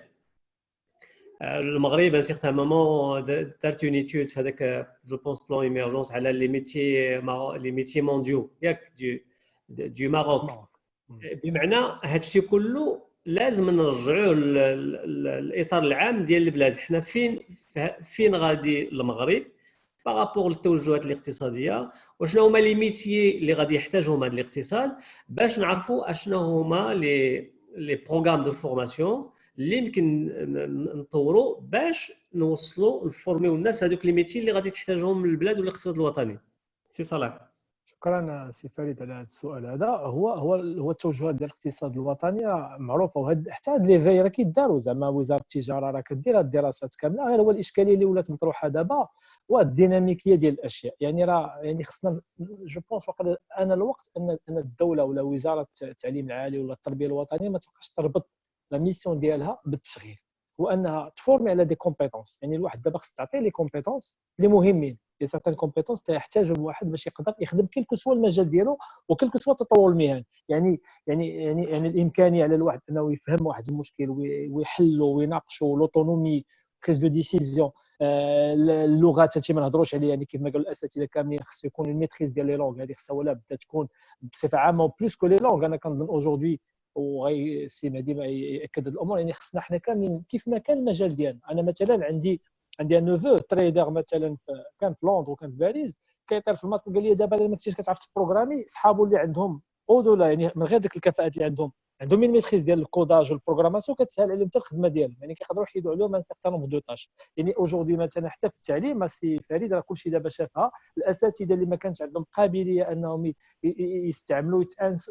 المغرب ان سيغتان مومون دارت اون ايتود في هذاك جو بونس بلان ايميرجونس على لي ميتي مونديو ياك دو ماروك. بمعنى هذا الشيء كله لازم نرجعوه للاطار العام ديال البلاد. حنا فين غادي المغرب بارابور للتوجهات الاقتصاديه، وشنو هما لي ميتيي اللي غادي يحتاجهم هذا الاقتصاد، باش نعرفوا اشنو هما لي بروغرام دو فورماسيون اللي يمكن نطوروا باش نوصلوا نفورميو الناس في هذوك لي ميتي اللي غادي تحتاجهم البلاد والاقتصاد الوطني. سي صلاح. شكرا سي فريد على هذا السؤال. هذا هو التوجهات ديال الاقتصاد الوطني معروفه، حتى هاد لي في راه كيداروا، زعما وزاره التجاره راه كدير هاد الدراسات كامله. غير هو الاشكاليه اللي ولات مطروحه دابا هو الديناميكيه ديال الاشياء. يعني راه يعني خصنا جو بونس وقت انا الوقت ان الدوله ولا وزاره التعليم العالي ولا التربيه الوطنيه ما تبقاش تربط لا ميسيون ديالها بالتشغيل، وانها تفورمي على دي كومبيتونس. يعني الواحد دابا خص تعطيه لي كومبيتونس اللي مهمين، لي سيغتان كومبيتونس تيحتاجوا الواحد باش يقدر يخدم كلكو سوا المجال ديالو وكلكو سوا التطور المهني. يعني الامكانيه على الواحد انه يفهم واحد المشكل ويحلو ويناقشوا لوتونومي بريز دو ديسيزيون. اللغات هادشي ما نهضروش عليه، يعني كيف ما قالوا الاساتذه كاملين خص يكون الميتريز ديال لي لونغ، هذه خصها ولا بدا تكون بصفه عامه بلوس كو لي لونغ. انا كنظن اوجوردي وغي السي مهدي ياكد هذه الامور، يعني خصنا حنا كاملين كيف ما كان المجال ديالنا. انا مثلا عندي ان نوفو تريدر مثلا كان في لندن وكان في باريس، كيطير في الماط قال لي دابا ما كنتيش كتعرف تبروغرامي، صحابو اللي عندهم اودولا يعني من غير ديك الكفاءات اللي عندهم من ميتريز ديال الكوداج والبروغراماسيون كتسهل عليهم حتى الخدمه ديالهم، يعني كيقدروا يحيدوا عليهم ان سيغتان نومبر دو طاش. يعني اوجوردي مثلا حتى في التعليم السي فريد راه كلشي دابا شافها، الاساتذه اللي ما كانش عندهم قابليه انهم يستعملوا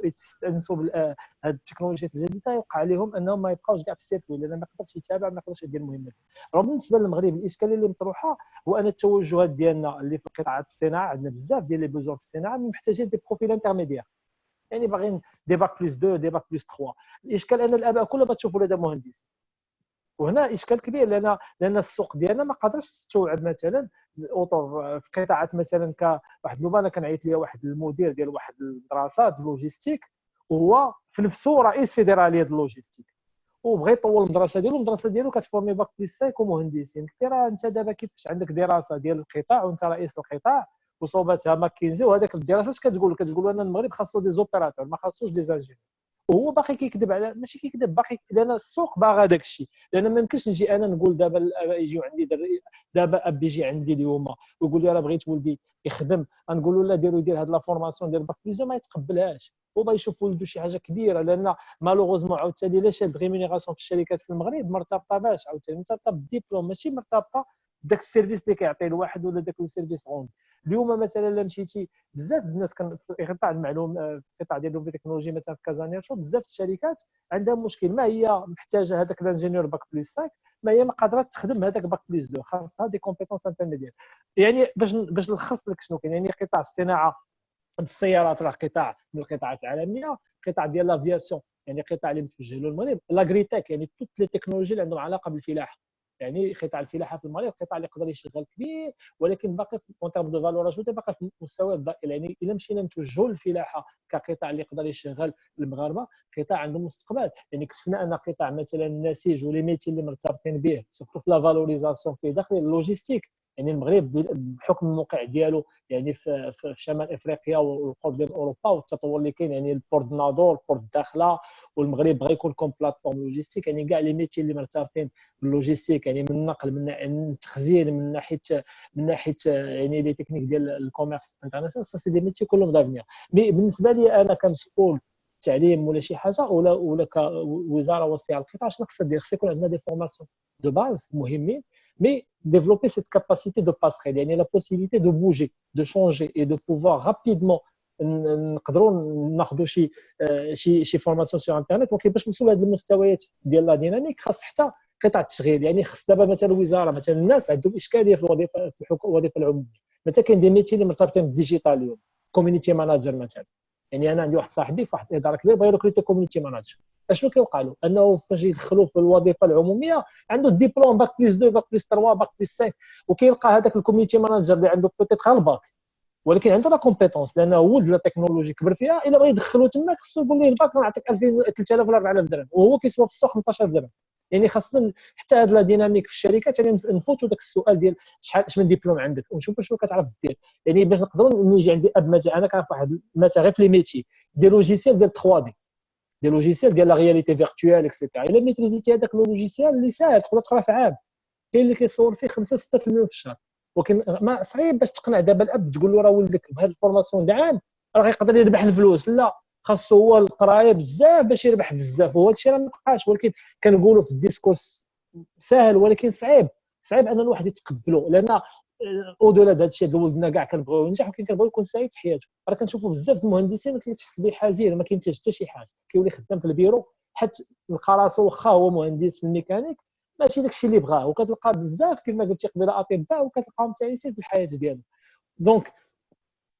يتانسوا بهذه التكنولوجيات الجديده، يوقع عليهم انهم ما يبقاوش كاع في السيركوي لان ما يقدرش يتابع، ما يقدرش يدير المهمه. رغم بالنسبه للمغرب الاشكاليه اللي مطروحه هو ان التوجهات ديالنا اللي في قطاعات الصناعه عندنا بزاف ديال لي بوزون في الصناعه محتاجين دي بروفيل انترميديير، يعني باغيين دي باك بلس 2 دي باك بلس 3. الاشكال ان الاباء كلهم تشوفوا ولاد مهندس، وهنا اشكال كبير لان السوق ديالنا ما قادرش تستوعب مثلا الاطر في قطاعات مثلا كواحد انا كنعيط ليا واحد المدير ديال واحد الدراسات لوجيستيك وهو في نفسه رئيس فيدراليه اللوجيستيك وبغى يطول المدرسه ديالو كتفورمي باك بلس 5 ومهندسين. قلت له راه انت دابا كيفاش عندك دراسه ديال القطاع وانت رئيس القطاع وصوبتها ماكينزي وهذاك الدراسه اش كتقول ان المغرب خاصو دي زوبيراتور ما خاصوش دي زانجينيور، وهو باقي كيكذب على ماشي كيكذب باقي لان السوق باغا داك الشيء. لان ما يمكنش نجي انا نقول دابا الاباء يجيو عندي دابا اب يجي عندي اليوم ويقول لي راه بغيت ولدي يخدم، غنقول له لا يدير هاد لا فورماسيون ديال باك بليزو ما يتقبلهاش وبغا يشوف ولده شي حاجه كبيره. لان مالوغوزمون عاوتاني لا شاد ريمونيراسيون في الشركات في المغرب مرتبطه باش عاوتاني مرتبطه بالدبلوم ماشي مرتبطه داك السيرفيس اللي كيعطي الواحد ولا داك السيرفيس غوند. اليوم مثلا الا مشيتي بزاف الناس كان في قطاع المعلوم في قطاع ديال التكنولوجي مثلا في كازانيرشو بزاف الشركات عندها مشكل، ما هي محتاجه هذاك الانجينيور باك بلس 5 ما هي ما قادره تخدم هذاك باك بلس 2، خاصها دي كومبيتونس انترميديير. يعني باش نلخص لك شنو كاين، يعني قطاع الصناعه السيارات راه قطاع من القطاعات العالميه، قطاع ديال لافياسيون يعني قطاع اللي متوجه له المغرب، لاغريتيك يعني توت لي تكنولوجي اللي عندهم علاقه بالفلاحه، يعني قطاع الفلاحه في المغرب قطاع اللي يقدر يشغل كبير ولكن باقي اون تيرم دو فالور اجوتي باقي في المستوى الضئيل. يعني الا مشينا نتوجهوا للفلاحه كقطاع اللي يقدر يشغل المغاربه قطاع عنده مستقبل. يعني كشفنا ان قطاع مثلا النسيج ولي ميتي اللي مرتبطين به سورتو في لا فالوريزاسيون في داخل اللوجيستيك، يعني المغرب بحكم الموقع ديالو يعني في شمال افريقيا والقرب ديال اوروبا والتطور اللي كاين، يعني البورت نادور البورت الداخله والمغرب بغى يكون كوم بلاتفورم لوجيستيك، يعني كاع لي ميتي اللي مرتبطين باللوجيستيك يعني من النقل من التخزين من ناحيه يعني لي تكنيك ديال الكوميرس انترناسيونال سا سي دي ميتي كلهم دافنيير. مي بالنسبه لي انا كمسؤول التعليم ولا شي حاجه ولا كوزاره وصيه على القطاع شنو خص دير؟ خص يكون عندنا دي فورماسيون دو باز مهمين mais développer cette capacité de passerelle, يعني la possibilité de bouger, de changer et de pouvoir rapidement نقدروا ناخذوا شي فورماسيون سور انترنت. ولكن باش نوصلوا لهذه المستويات ديال لا ديناميك خاص حتى قطاع التشغيل، يعني خاص دابا مثلا الوزاره مثلا الناس عندهم اشكاليه في الوظيفه العموميه، مثلا كاين دي ميتي اللي مرتبطين بالديجيتال اليوم كوميونيتي ماناجر مثلا. يعني انا عندي واحد صاحبي في واحد الاداره كبيره بغى يركروتي كوميونيتي ماناجر، اشنو كيوقع له؟ انه فاش يدخلوا في الوظيفه العموميه عنده الدبلوم باك بلس 2 باك بلس 3 باك بلس 5 وكيلقى هذاك الكوميونيتي ماناجر اللي عنده بوتيت غير الباك ولكن عنده لا كومبيتونس لانه ولد لا تكنولوجي كبر فيها، الا بغى يدخلوا تما خصو يقول ليه الباك نعطيك 2000 3000 ولا 4000 درهم وهو كيسوا في السوق 15000 درهم. يعني خاصنا حتى هاد لا ديناميك في الشركات، يعني نفوتوا داك السؤال ديال شحال من ديبلوم عندك ونشوفوا شنو كتعرف دير. يعني باش نقدروا نجي عندي اب مثلا انا كنعرف واحد مثلا غير في لي ميتي دي لوجيسيال ديال 3 دي، دي لوجيسيال ديال لا رياليتي فيرتوال اكسيتيرا. الا ميتريزيتي هذاك لو لوجيسيال اللي ساهل تقدر تقرا في عام، كاين اللي كيصور فيه 5 6 مليون في الشهر، ولكن ما صعيب باش تقنع دابا الاب تقول له راه ولدك بهذه الفورماسيون ديال عام راه غيقدر يربح الفلوس. لا، خاصو هو القرايه بزاف باش يربح بزاف، وهذا الشيء راه ما بقاش. ولكن كنقولوا في الديسكورس ساهل، ولكن صعيب ان الواحد يتقبله، لان اودولا هذا الشيء ديال ولدنا كاع كنبغيو ينجح ولكن كنبغيو يكون سعيد في حياته. راه كنشوفوا بزاف د المهندسين كيتحس به حزين، ما كينتجش حتى شي حاجه، كيولي خدام في البيرو حتى لقى راسو واخا هو مهندس في الميكانيك ماشي داكشي اللي بغاه. وكتلقى بزاف كما قلتي قبيله اطباء وكتلقاهم تعيسين في الحياه ديالهم. دونك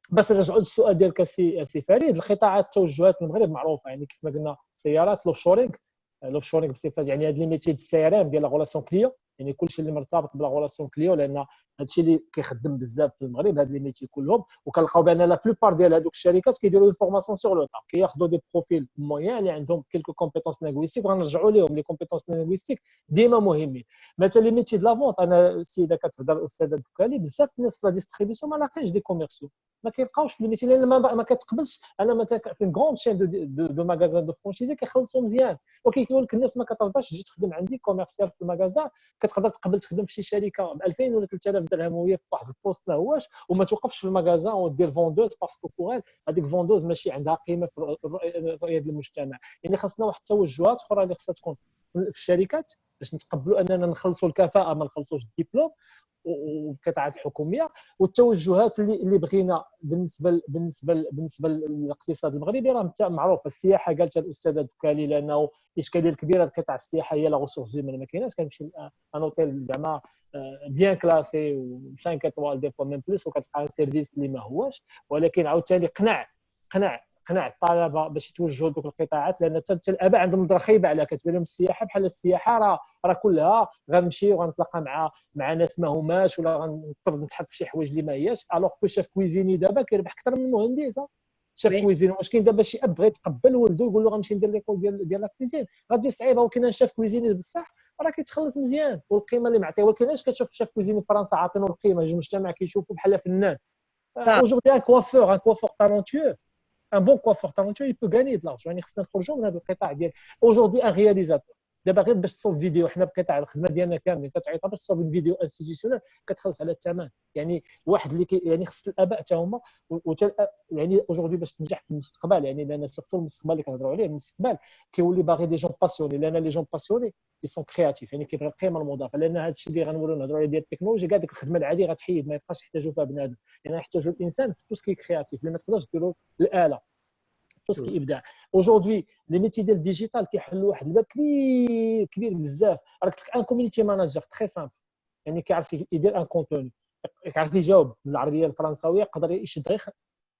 باش نرجعوا للسؤال ديالك سي فريد، القطاعات التوجهات في المغرب معروفه، يعني كيف ما قلنا سيارات لوفشورينغ بصفه يعني هاد لي ميتي ديال السي ار ام ديال لا غولاسيون كليون، يعني كلشي اللي مرتبط بلا غولاسيون كليون، لان هادشي اللي كيخدم بزاف في المغرب هاد لي ميتي كلهم. وكنلقاو بان لا بلوبار ديال هذوك الشركات كيديروا لي فورماسيون سور لو طا، كياخذوا دي بروفيل مويان اللي عندهم كيلكو كومبيتونس لينغويستيك، وغنرجعوا لهم لي كومبيتونس لينغويستيك ديما مهمين. مثلا لي ميتي د لا فونت، انا السيده كتهضر الاستاذه دوكالي، بزاف الناس في لا ديستريبيسيون ما لاقينش دي كوميرسيو، ما كيلقاوش في الميتي لان ما كتقبلش. انا مثلا في غون شين دو ماغازان دو فرونشيزي كيخلصوا مزيان، ولكن كيقول لك الناس ما كترضاش تجي تخدم عندي كوميرسيال في الماغازان، كتقدر تقبل تخدم في شي شركه ب 2000 ولا 3000 درهم وهي في واحد البوست ما هواش، وما توقفش في الماغازان ودير فوندوز باسكو بوغ هذيك فوندوز ماشي عندها قيمه في الرؤيه ديال المجتمع. يعني خاصنا واحد التوجهات اخرى اللي خاصها تكون في الشركات باش نتقبلوا اننا نخلصوا الكفاءه ما نخلصوش الدبلوم والقطاعات الحكوميه. والتوجهات اللي بغينا بالنسبه للاقتصاد المغربي راه معروفه. السياحه قالتها الاستاذه دوكالي، لانه الاشكاليه الكبيره القطاع السياحي هي لا ريسورس هيومان، ما كايناش. كنمشي ان اوتيل زعما بيان كلاسي و 5 ايطوال دي فوا ميم بلوس وكتلقى سيرفيس اللي ما هواش. ولكن عاوتاني قنع الطلبه باش يتوجهوا لذوك القطاعات، لان حتى الاباء عندهم نظره خايبه عليها، كتبان لهم السياحه بحال السياحه راه كلها غنمشي وغنتلاقى مع ناس ما هماش، ولا غنضطر نتحط في شي حوايج اللي ما هياش. الوغ كو شاف كويزيني دابا كيربح اكثر من المهندس. شاف كويزين، واش كاين دابا شي اب بغى يتقبل ولده يقول له غنمشي ندير ليكول ديال لا كويزين؟ غادي صعيبه. ولكن شاف كويزيني بصح راه كيتخلص مزيان والقيمه اللي معطيه. ولكن علاش كتشوف شاف كويزيني في فرنسا عاطينو القيمه، المجتمع كيشوفوا بحال فنان. aujourd'hui un coiffeur talentueux, un bon coiffeur talentueux, il peut gagner de l'argent. يعني خصنا نخرجوا من هذا القطاع ديال aujourd'hui un réalisateur. دابا غير باش تصوب فيديو، حنا بقطاع الخدمه ديالنا كاملين كتعيط باش تصوب فيديو انستيتيسيونال كتخلص على الثمن. يعني واحد اللي يعني خص الاباء حتى هما يعني aujourd'hui باش تنجح في المستقبل، يعني لان سيرتو المستقبل اللي كنهضروا عليه المستقبل كيولي باغي دي جون باسيوني، لان لي جون باسيوني ils sont créatifs، يعني كيبغي القيمه المضافه. لان هذا الشيء اللي غنولوا نهضروا عليه ديال التكنولوجيا كاع ديك الخدمه العاديه غتحيد، ما يبقاش يحتاجوا فيها بنادم. يعني يحتاجوا الانسان في توسكي كرياتيف اللي ما تقدرش ديروا الاله، توسكي ابداع. اورجودي لي ميتي ديال الديجيتال كيحلوا واحد الباب كبير بزاف. راك ان كوميونيتي ماناجر تري سامبل، يعني كيعرف يدير ان كونتوني، كيعرف يجاوب بالعربيه الفرنساويه، يقدر يشد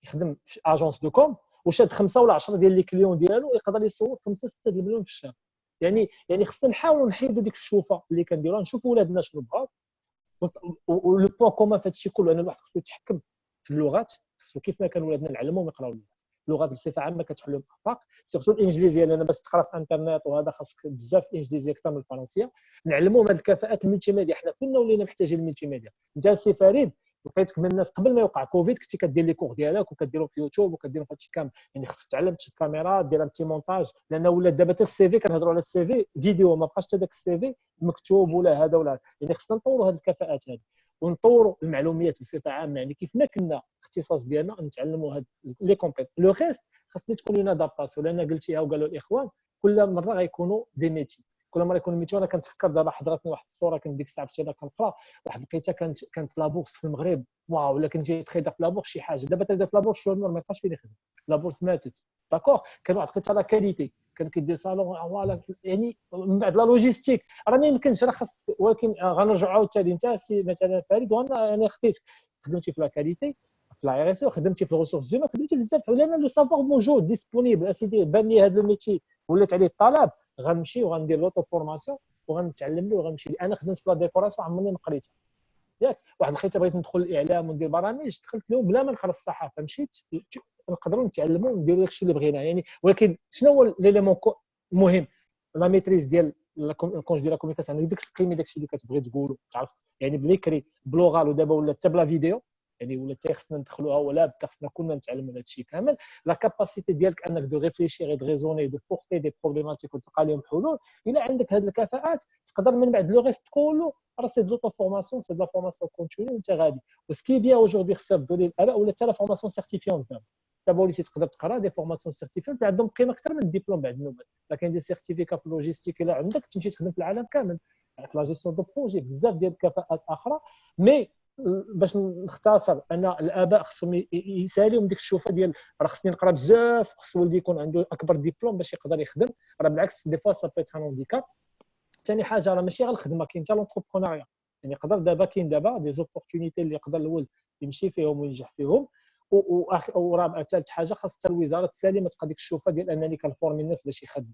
يخدم في اجونس دو كوم وشاد 5 ولا 10 ديال لي كليون ديالو، يقدر يصور 5 6 مليون في الشهر. يعني خصنا نحاولوا نحيدوا ديك الشوفه اللي كنديروها، نشوفوا ولادنا شنو بغاو. ولو بوان كومان في هذا الشيء كله ان الواحد خصو يتحكم في اللغات، خصو كيف ما كان ولادنا نعلموهم يقراو اللغات بصفه عامه كتحل لهم الاخطاء، سيرتو الانجليزيه، لان باش تقرا في الانترنت وهذا خاصك بزاف الانجليزيه اكثر من الفرنسيه. نعلموهم هذه الكفاءات الملتي ميديا، حنا كلنا ولينا محتاجين الملتي ميديا. انت السي فريد لقيتك من الناس قبل ما يوقع كوفيد كنتي كدير لي كور ديالك وكديرهم في يوتيوب وكديرهم في هادشي كامل. يعني خصك تعلم تشد الكاميرا دير بتي مونتاج، لان ولات دابا حتى السي في كنهضروا على السي في فيديو، ما بقاش حتى داك السي في مكتوب ولا هذا ولا. يعني خصنا نطوروا هذه الكفاءات هذه ونطوروا المعلومات بصفه عامه. يعني كيف ما كنا الاختصاص ديالنا نتعلموا هاد لي كومبيت لو ريست خاصني تكون لنا ادابتاسيون، لان قلتيها وقالوا الاخوان كل مره غيكونوا دي ميتي، كل مره يكون ميتي. وانا كنتفكر دابا حضرتني واحد الصوره كنت ديك الساعه مشينا كنقرا واحد لقيتها كانت لابورس في المغرب، واو. ولا كنت جاي تخيد في لابورس شي حاجه، دابا تبدا في لابورس شهور ما يبقاش فين يخدم، لابورس ماتت. داكوغ كان واحد لقيتها لا كاليتي، كان كيدير صالون فوالا. يعني من بعد لا لوجيستيك راه ما يمكنش، راه خاص. ولكن غنرجعوا عاوتاني انت سي مثلا فريد، وانا انا خديتك خدمتي في لا كاليتي في لا ار اس او، خدمتي في الريسورس هيومان، خدمتي بزاف. لان لو سافوار موجود ديسپونيبل اسيدي بان لي هذا الميتي ولات عليه الطلب، غنمشي وغندير لوطو فورماسيون وغنتعلم له وغنمشي. انا خدمت في لا ديكوراسيون عمرني ما قريتها ياك. واحد لقيت بغيت ندخل الاعلام وندير برامج، دخلت لهم بلا ما نقرا الصحافه، مشيت نقدروا نتعلموا ونديروا داكشي اللي بغينا. يعني ولكن شنو هو ليليمون مهم؟ لا ميتريز ديال كون جو دي لا كومونيكاسيون عندك داك تسبريمي داكشي اللي كتبغي تقولو تعرف يعني باليكري بلوغال ودابا ولا حتى بلا فيديو يعني ولا حتى خصنا ندخلوها ولا خصنا كلنا نتعلموا هذا الشيء كامل لا كاباسيتي ديالك انك دو ريفليشير دو ريزوني دو بورتي دي بروبليماتيك وتلقى لهم حلول الا عندك هذه الكفاءات تقدر من بعد لو ريست كله راه سي دو فورماسيون سي دو لا فورماسيون كونتينيو وانت غادي وسكي بيان اوجوردي خصها تدولي الاباء ولا حتى لا فورماسيون سيرتيفيون دابا وليتي تقدر تقرا دي فورماسيون سيرتيفيون عندهم قيمه اكثر من الدبلوم بعد النوبه لكن دي سيرتيفيكا في اللوجيستيك الا عندك تمشي تخدم في العالم كامل عندك لا جيستيون دو بروجي بزاف ديال الكفاءات اخرى مي باش نختصر ان الاباء خصهم يساليو من ديك الشوفه ديال راه خصني نقرا بزاف خص ولدي يكون عنده اكبر دبلوم باش يقدر يخدم راه بالعكس دي فوا سا بيت ان هانديكاب ثاني حاجه راه ماشي غير الخدمه كاين حتى لونتربرونيا يعني يقدر كاين دابا دي زوبورتونيتي اللي يقدر الولد يمشي فيهم وينجح فيهم ورابع ثالث حاجه خاص حتى الوزاره تسالي ما تبقى ديك الشوفه ديال انني كنفورمي الناس باش يخدموا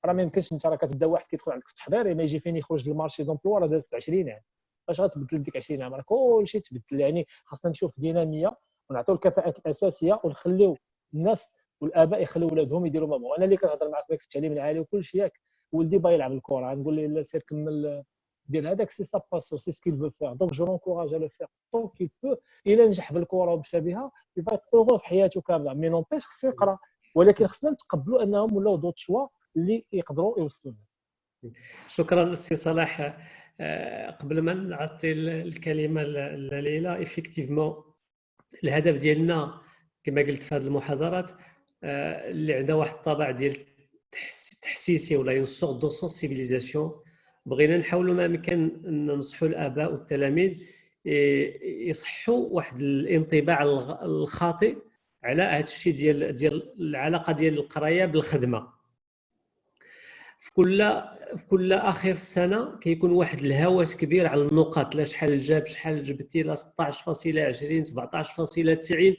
راه ما يمكنش انت راه كتبدا واحد كيدخل عندك في التحضير ما يجي فين يخرج للمارشي دومبلوا راه دازت 20 عام باش غتبدل ديك 20 عام راه كلشي تبدل يعني خاصنا نشوف ديناميه ونعطيو الكفاءات الاساسيه ونخليو الناس والاباء يخليو ولادهم يديروا ما بغاو انا اللي كنهضر معاك في التعليم العالي وكل شيء ياك ولدي باغي يلعب الكره نقول له لا سير كمل دير هذاك سي سا باسيون سي سكيل فو فير دونك جو لونكوراج ا لو فير طون كيل بو الا نجح بالكره ومشى بها يبقى يتطور في حياته كامله مي نونبيش خصو يقرا ولكن خصنا نتقبلوا انهم ولاو دوت شوا اللي يقدروا يوصلوا لنا. شكرا سي صلاح. قبل ما نعطي الكلمه لليلى ايفيكتيفمون الهدف ديالنا كما قلت في هذه المحاضرات اللي عندها واحد الطابع ديال تحسيسي ولا اون سورت دو سونسيبيليزاسيون بغينا نحاولوا ما امكن ننصحوا الاباء والتلاميذ يصحوا واحد الانطباع الخاطئ على هذا الشيء ديال العلاقه ديال القرايه بالخدمه. في كل اخر السنه كيكون واحد الهوس كبير على النقاط لا شحال جاب شحال جبتي لا 16.20 17.90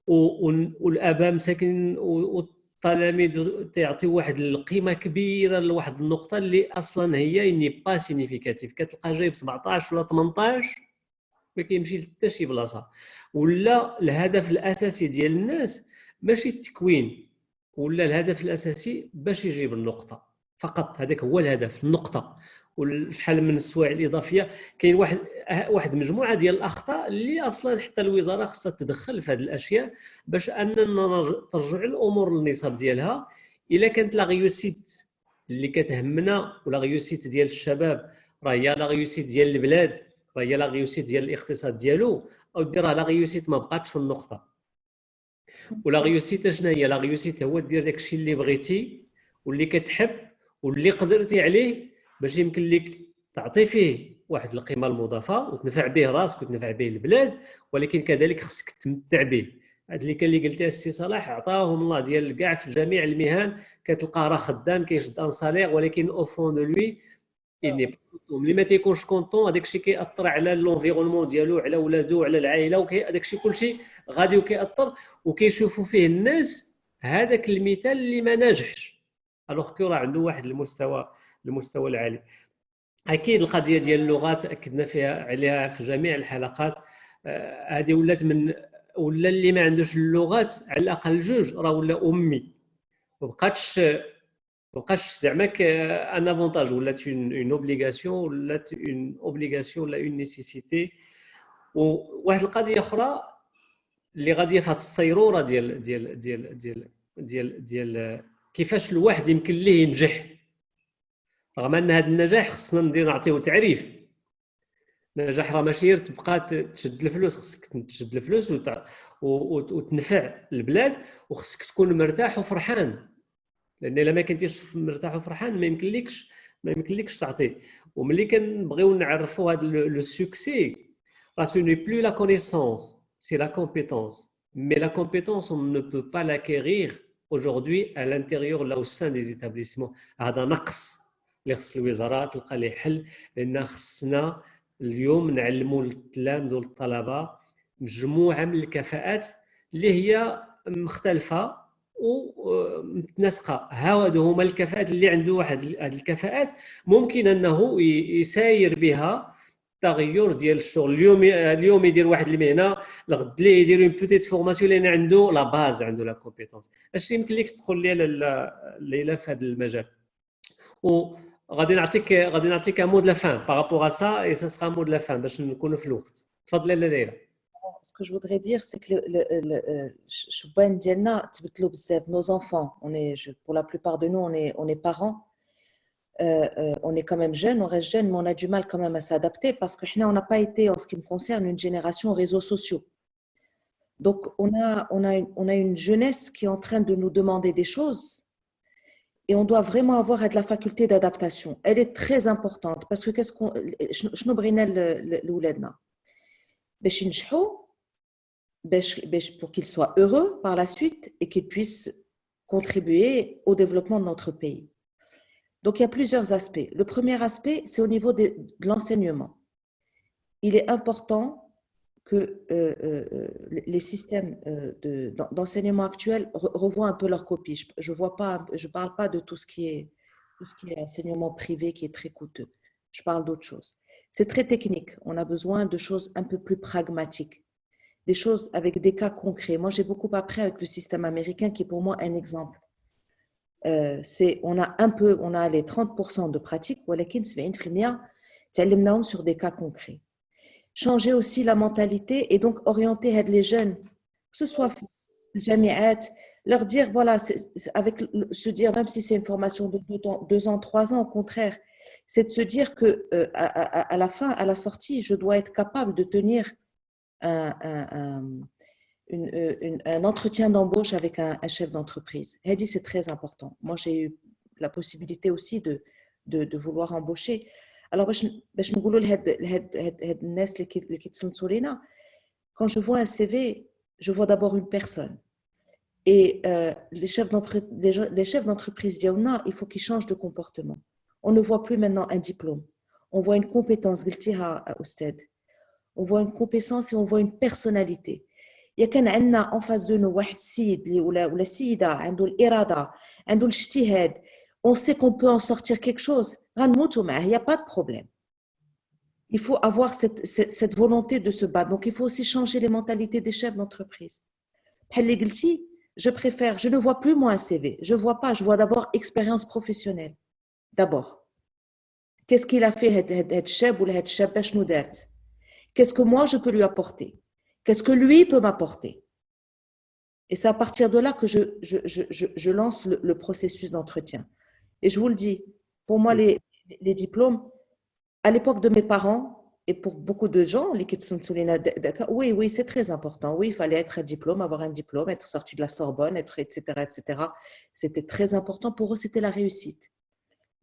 والاباء مساكن والتلاميذ تعطيو واحد القيمه كبيره لواحد النقطه اللي اصلا هي ني با سينيفيكاتيف كتلقى جايب 17 ولا 18 ما كيمشي حتى شي بلاصه ولا الهدف الاساسي ديال الناس ماشي التكوين ولا الهدف الاساسي باش يجيب النقطه فقط هذاك هو الهدف النقطه وشحال من السوايع الاضافيه كاين واحد مجموعه ديال الاخطاء اللي اصلا حتى الوزاره خصها تدخل في هذه الاشياء باش اننا ترجع الامور للنصاب ديالها الا كانت لا غيوسيت اللي كتهمنا ولا غيوسيت ديال الشباب راه هي لا غيوسيت ديال البلاد راه هي لا غيوسيت ديال الاقتصاد ديالو او ديرها لا غيوسيت ما بقاتش في النقطه ولا غيوسيت شنو هي لا غيوسيت هو دير داكشي اللي بغيتي واللي كتحب واللي قدرتي عليه باش يمكن لك تعطي فيه واحد القيمه المضافه وتنفع به راسك وتنفع به البلاد ولكن كذلك خصك تمتع به. هذا اللي كان اللي قلتيه السي صلاح عطاهم الله ديال كاع في جميع المهن كتلقى راه خدام كيشد ان صالير ولكن او فون دو لوي ملي ما تيكونش كونطون هذاك الشيء كيأثر على لونفيرونمون ديالو على ولادو على العائله وهذاك الشيء كلشي غادي وكيأثر وكيشوفوا فيه الناس هذاك المثال اللي ما ناجحش الوغ كو راه عنده واحد المستوى العالي. اكيد القضيه ديال اللغات اكدنا فيها عليها في جميع الحلقات هذه ولات من ولا اللي ما عندوش اللغات على الاقل جوج راه ولا امي ما بقاش زعما ان افونتاج ولات اون اوبليغاسيون ولا اون نيسيسيتي. وواحد القضيه اخرى اللي غاديه في هذه الصيروره ديال ديال ديال ديال ديال ديال كيفاش الواحد يمكن ليه ينجح رغم ان هذا النجاح خصنا نعطيوه تعريف. النجاح راه ماشي تبقى تشد الفلوس خصك تشد الفلوس وتنفع البلاد وخصك تكون مرتاح وفرحان لان الا ما كنتيش مرتاح وفرحان ما يمكنلكش تعطي. وملي كنبغيو نعرفوا هذا لو سوكسي راه سو ني بلو لا كونيسونس سي لا كومبيتونس مي لا كومبيتونس on ne peut pas l'acquérir aujourd'hui à l'intérieur là au sein des établissements. هذا نقص اللي خص الوزاره تلقى ليه حل لان خصنا اليوم نعلموا التلاميذ والطلبه مجموعه من الكفاءات اللي هي مختلفه ومتناسقه. هادو هما الكفاءات اللي عنده واحد هذه الكفاءات ممكن انه يساير بها تغير ديال الشغل. اليوم يدير واحد المهنه الغد ليه يدير اون بوتيت فورماسيون لان عنده لا باز عنده لا كومبيتونس. اش يمكن لك تدخل ليا ليلى في هذا المجال؟ غادي نعطيك un mot de la fin par rapport à ça et ça sera un mot de la fin باش نكونوا في الوقت. تفضلي ليلى. Ce que je voudrais dire, c'est que الشبان ديالنا تبدلوا بزاف. Nos enfants, pour la plupart de nous, on est parents. On est quand même jeunes, on reste jeunes, mais on a du mal quand même à s'adapter parce que on n'a pas été, en ce qui me concerne, une génération réseaux sociaux. Donc, on a une jeunesse qui est en train de nous demander des choses et on doit vraiment avoir de la faculté d'adaptation. Elle est très importante parce que شنو بغينا لولادنا باش ينجحوا pour qu'ils soient heureux par la suite et qu'ils puissent contribuer au développement de notre pays. Donc, il y a plusieurs aspects. Le premier aspect, c'est au niveau de l'enseignement. Il est important que les systèmes d'enseignement actuels revoient un peu leur copie. Je ne parle pas de tout ce qui est enseignement privé qui est très coûteux. Je parle d'autre chose. C'est très technique. On a besoin de choses un peu plus pragmatiques, des choses avec des cas concrets. Moi, j'ai beaucoup appris avec le système américain qui est pour moi un exemple. On a les 30% de pratique, ولكن 70% تعلمناهم sur des cas concrets. Changer aussi la mentalité et donc orienter les jeunes, que ce soit jamiat, leur dire, voilà, se dire, même si c'est une formation de 2 ans, 3 ans, au contraire, c'est de se dire que à la fin, à la sortie, je dois être capable de tenir un entretien d'embauche avec un chef d'entreprise. Elle dit c'est très important. Moi, j'ai eu la possibilité aussi de vouloir embaucher. Alors, quand je vois un CV, je vois d'abord une personne. Et les chefs d'entreprise, il faut qu'ils changent de comportement. On ne voit plus maintenant un diplôme. On voit une compétence. On voit une compétence et on voit une personnalité. Il y a كان عندنا en face de nous واحد السيد ولا سيدة عنده الإرادة عنده الاجتهاد, on sait qu'on peut en sortir quelque chose, غنموتوا معاه, il n'y a pas de problème. Il faut avoir cette volonté de se battre. Donc il faut aussi changer les mentalités des chefs d'entreprise. بحال اللي قلتي, je ne vois plus moi un CV, je vois d'abord expérience professionnelle. D'abord, qu'est-ce qu'il a fait هاد الشاب ولا هاد الشابة شنو دارت? Qu'est-ce que moi je peux lui apporter? Qu'est-ce que lui peut m'apporter? Et c'est à partir de là que je lance le processus d'entretien. Et je vous le dis, pour moi, les diplômes, à l'époque de mes parents, et pour beaucoup de gens, oui, c'est très important. Oui, il fallait être un diplôme, avoir un diplôme, être sorti de la Sorbonne, etc., etc. C'était très important. Pour eux, c'était la réussite.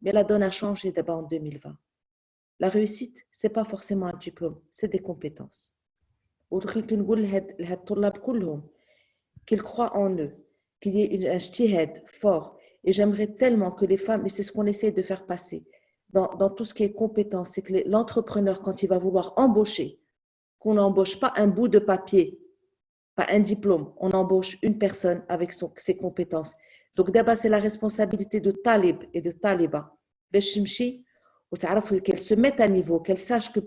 Mais la donne a changé d'abord en 2020. La réussite, ce n'est pas forcément un diplôme, c'est des compétences. Qu'ils croient en eux, qu'il y ait un ijtihad fort. Et j'aimerais tellement que les femmes, et c'est ce qu'on essaie de faire passer, dans tout ce qui est compétence, c'est que l'entrepreneur, quand il va vouloir embaucher, qu'on n'embauche pas un bout de papier, pas un diplôme, on embauche une personne avec ses compétences. Donc d'abord, c'est la responsabilité de talib et de taliba. Qu'elles se mettent à niveau, qu'elles sachent que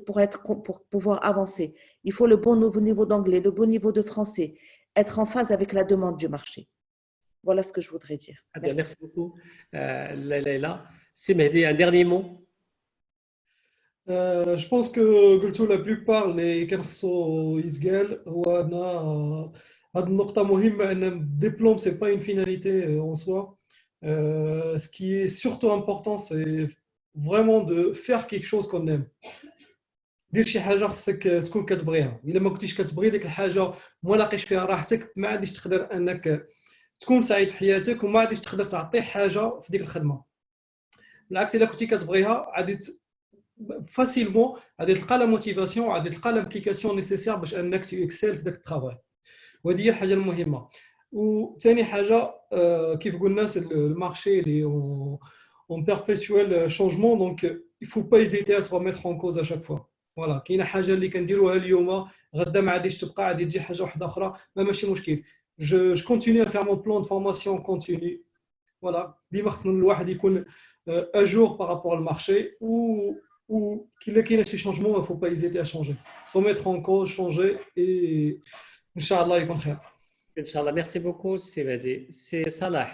pour pouvoir avancer, il faut le bon niveau d'anglais, le bon niveau de français, être en phase avec la demande du marché. Voilà ce que je voudrais dire. Merci beaucoup, Leïla. C'est Mehdi, un dernier mot. Je pense que la plupart les كنخصو يسقال هو أن هذه النقطة مهمة أن الدبلوم c'est pas une finalité en soi. Ce qui est surtout important c'est vraiment de faire quelque chose qu'on aime. دير شي حاجة خصك تكون كتبغيها. إلا ما كنتيش كتبغي ديك الحاجة وما لاقيش فيها راحتك ما غاديش تقدر أنك تكون سعيد في حياتك وما غاديش تقدر تعطي حاجة في ديك الخدمة. بالعكس إلا كنتي كتبغيها غادي فاسيلمون غادي تلقى لا موتيفاسيون غادي تلقى لامبليكاسيون نيسيسير باش انك تكسل في داك الترافاي وهذه هي الحاجه المهمه. وثاني حاجه كيف قلنا سي المارشي اللي اون بيربيتويل شونجمون دونك il faut pas hésiter à se remettre en cause à chaque fois. فوالا كاينه حاجه اللي كنديروها اليوم غدا ما غاديش تبقى غادي تجي حاجه واحده اخرى ماشي مشكل. je continue à faire mon plan de formation continue. Voilà, ديما خصنا الواحد يكون à jour par rapport au marché ou qu'il y ait des changements, il ne faut pas hésiter à changer. Se mettre en cause, changer et Inch'Allah, il va bien. Inch'Allah, merci beaucoup, c'est Mehdi. C'est Salah.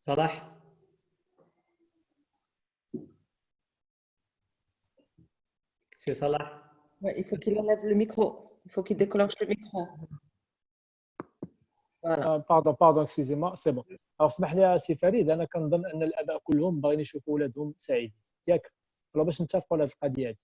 Salah. سي صلاح. il faut qu'il enlève le micro, il faut qu'il déclenche le micro. Voilà. باردون اكسكوزي سي بون. اسمح لي سي فريد، انا كنظن ان الاباء كلهم باغيين يشوفوا ولادهم سعيدين ياك، ولا باش نتفقوا على هذه القضيه هذه.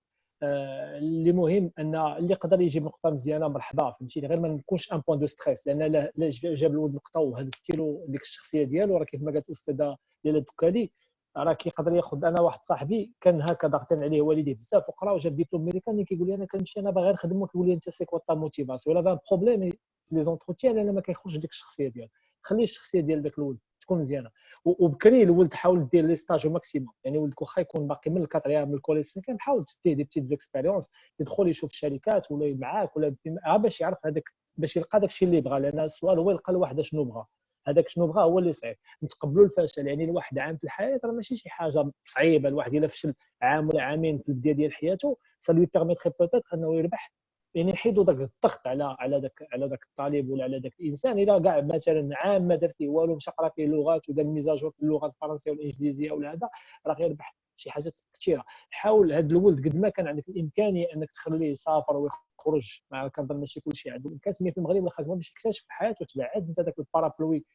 اللي مهم ان اللي يقدر يجيب نقطه مزيانه مرحبا، فهمتيني، غير ما نكونش ان بوان دو ستريس، لان لا جاب الولد نقطه وهذا ستيلو ديك الشخصيه ديالو، راه كيف ما قالت الاستاذه ليلى الدكالي، راه كيقدر ياخذ. انا واحد صاحبي كان هكا ضاغطين عليه والديه بزاف وقرا وجاب ديبلوم امريكاني، كيقول لي انا كنمشي انا باغي نخدم، وكيقول لي انت سي كوا تا موتيفاسيون ولا بروبليم لي زونتروتيان، انا ما كيخرجش ديك الشخصيه ديالو. خلي الشخصيه ديال داك الولد تكون مزيانه، وبكري الولد حاول دير لي ستاج ماكسيموم، يعني ولدك واخا يكون باقي من الكاتريام من الكوليج سيكان، حاول تديه دي بتيت زيكسبيريونس، يدخل يشوف الشركات ولا معاك ولا باش يعرف هذاك، باش يلقى داك الشيء اللي بغى. لان السؤال هو يلقى الواحد شنو بغى، هذاك شنو بغى هو اللي صعيب. نتقبلوا الفشل، يعني الواحد عام في الحياه راه ماشي شي حاجه صعيبه. الواحد الا فشل عام ولا عامين في البدايه ديال حياته، سا لوي بيرميتري بوتيت انه يربح، يعني نحيدوا داك الضغط على داك الطالب ولا على داك الانسان. الا كاع مثلا عام ما دار فيه والو، مشى قرا فيه لغات ودار ميزاجور في اللغه الفرنسيه والانجليزيه ولا هذا، راه غيربح شي حاجات كثيره. حاول هذا الولد قد ما كان عندك الامكانيه انك تخليه يسافر ويخرج، مع كنظن ماشي كلشي عنده الامكانيات، مي في المغرب ولا خدمه باش يكتشف الحياه وتبعد انت داك البارابلوي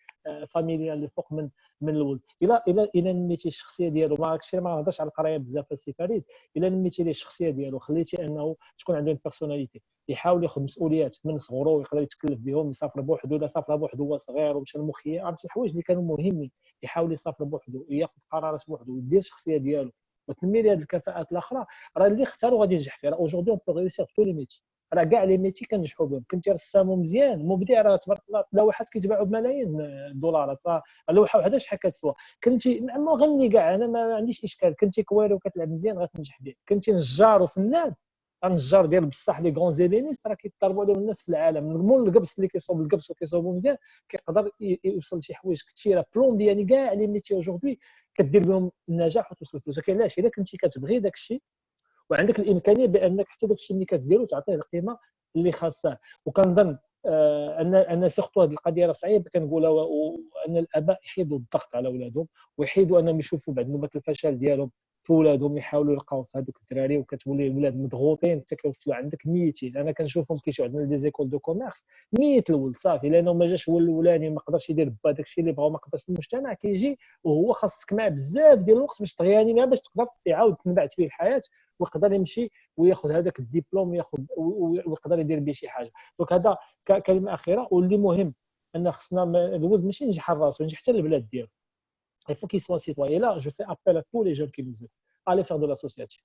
فاميليال اللي فوق من الولد. الى نميتي الشخصيه ديالو، ما راكش ما نهضرش على القرايه بزاف السي فريد، الى نميتي ليه الشخصيه ديالو، خليتي انه تكون عنده بيرسوناليتي، يحاول ياخذ مسؤوليات من صغره ويقدر يتكلف بهم، يسافر بوحدو، الا سافر بوحدو هو صغير ومشى المخيم، عرفتي الحوايج اللي كانوا مهمين، يحاول يسافر بوحدو وياخذ قرارات بوحدو ويدير الشخصيه ديالو وتنمي ليه هذه الكفاءات الاخرى. راه اللي اختاروا غادي ينجح فيه. راه اوجوردي اون بو ريوسير تو لي ميتي، راه كاع لي ميتي كنجحوا بهم. كنتي رسام مزيان مبدع، راه تبارك الله لوحات كيتباعوا بملايين الدولارات، لوحه وحده شحال كتسوى. كنتي مغني كاع، انا ما عنديش اشكال. كنتي كويري وكتلعب مزيان غتنجح به. كنتي نجار وفنان، النجار ديال بصح لي غون زيبينيست راه كيطلبوا عليهم الناس في العالم. المول القبس اللي كيصوب القبس وكيصوبوا مزيان كيقدر يوصل لشي حوايج كثيره بلومبي، يعني كاع لي ميتي اوجوردي كدير بهم النجاح وتوصل الفلوس. ولكن علاش؟ الا كنتي كتبغي داك الشيء وعندك الامكانيه بانك حتى داك الشيء اللي كتديرو تعطيه القيمه اللي خاصه. وكنظن ان سيرتو هذه القضيه راه صعيبه كنقولها، وان الاباء يحيدوا الضغط على اولادهم ويحيدوا انهم يشوفوا بعد نوبه الفشل ديالهم في ولادهم، يحاولوا يلقاو في هذوك الدراري، وكتولي الولاد مضغوطين حتى كيوصلوا عندك ميتين. انا كنشوفهم كيجيو عندنا دي زيكول دو كوميرس ميت الولد صافي، لانه ما جاش هو الاولاني، ما قدرش يدير با داك الشيء اللي بغاو، ما قدرش. المجتمع كيجي وهو خاصك معاه بزاف ديال الوقت باش تغياني معاه، باش تقدر يعاود تنبعث فيه الحياه ويقدر يمشي وياخذ هذاك الدبلوم ويقدر يدير به شي حاجه. دونك هذا كلمه اخيره. واللي مهم ان خصنا الولد ماشي ينجح على راسو، ينجح حتى البلاد ديالو. il faut qu'il soit citoyen. Là, je fais appel à tous les jeunes qui nous aident. Allez faire de l'associatif.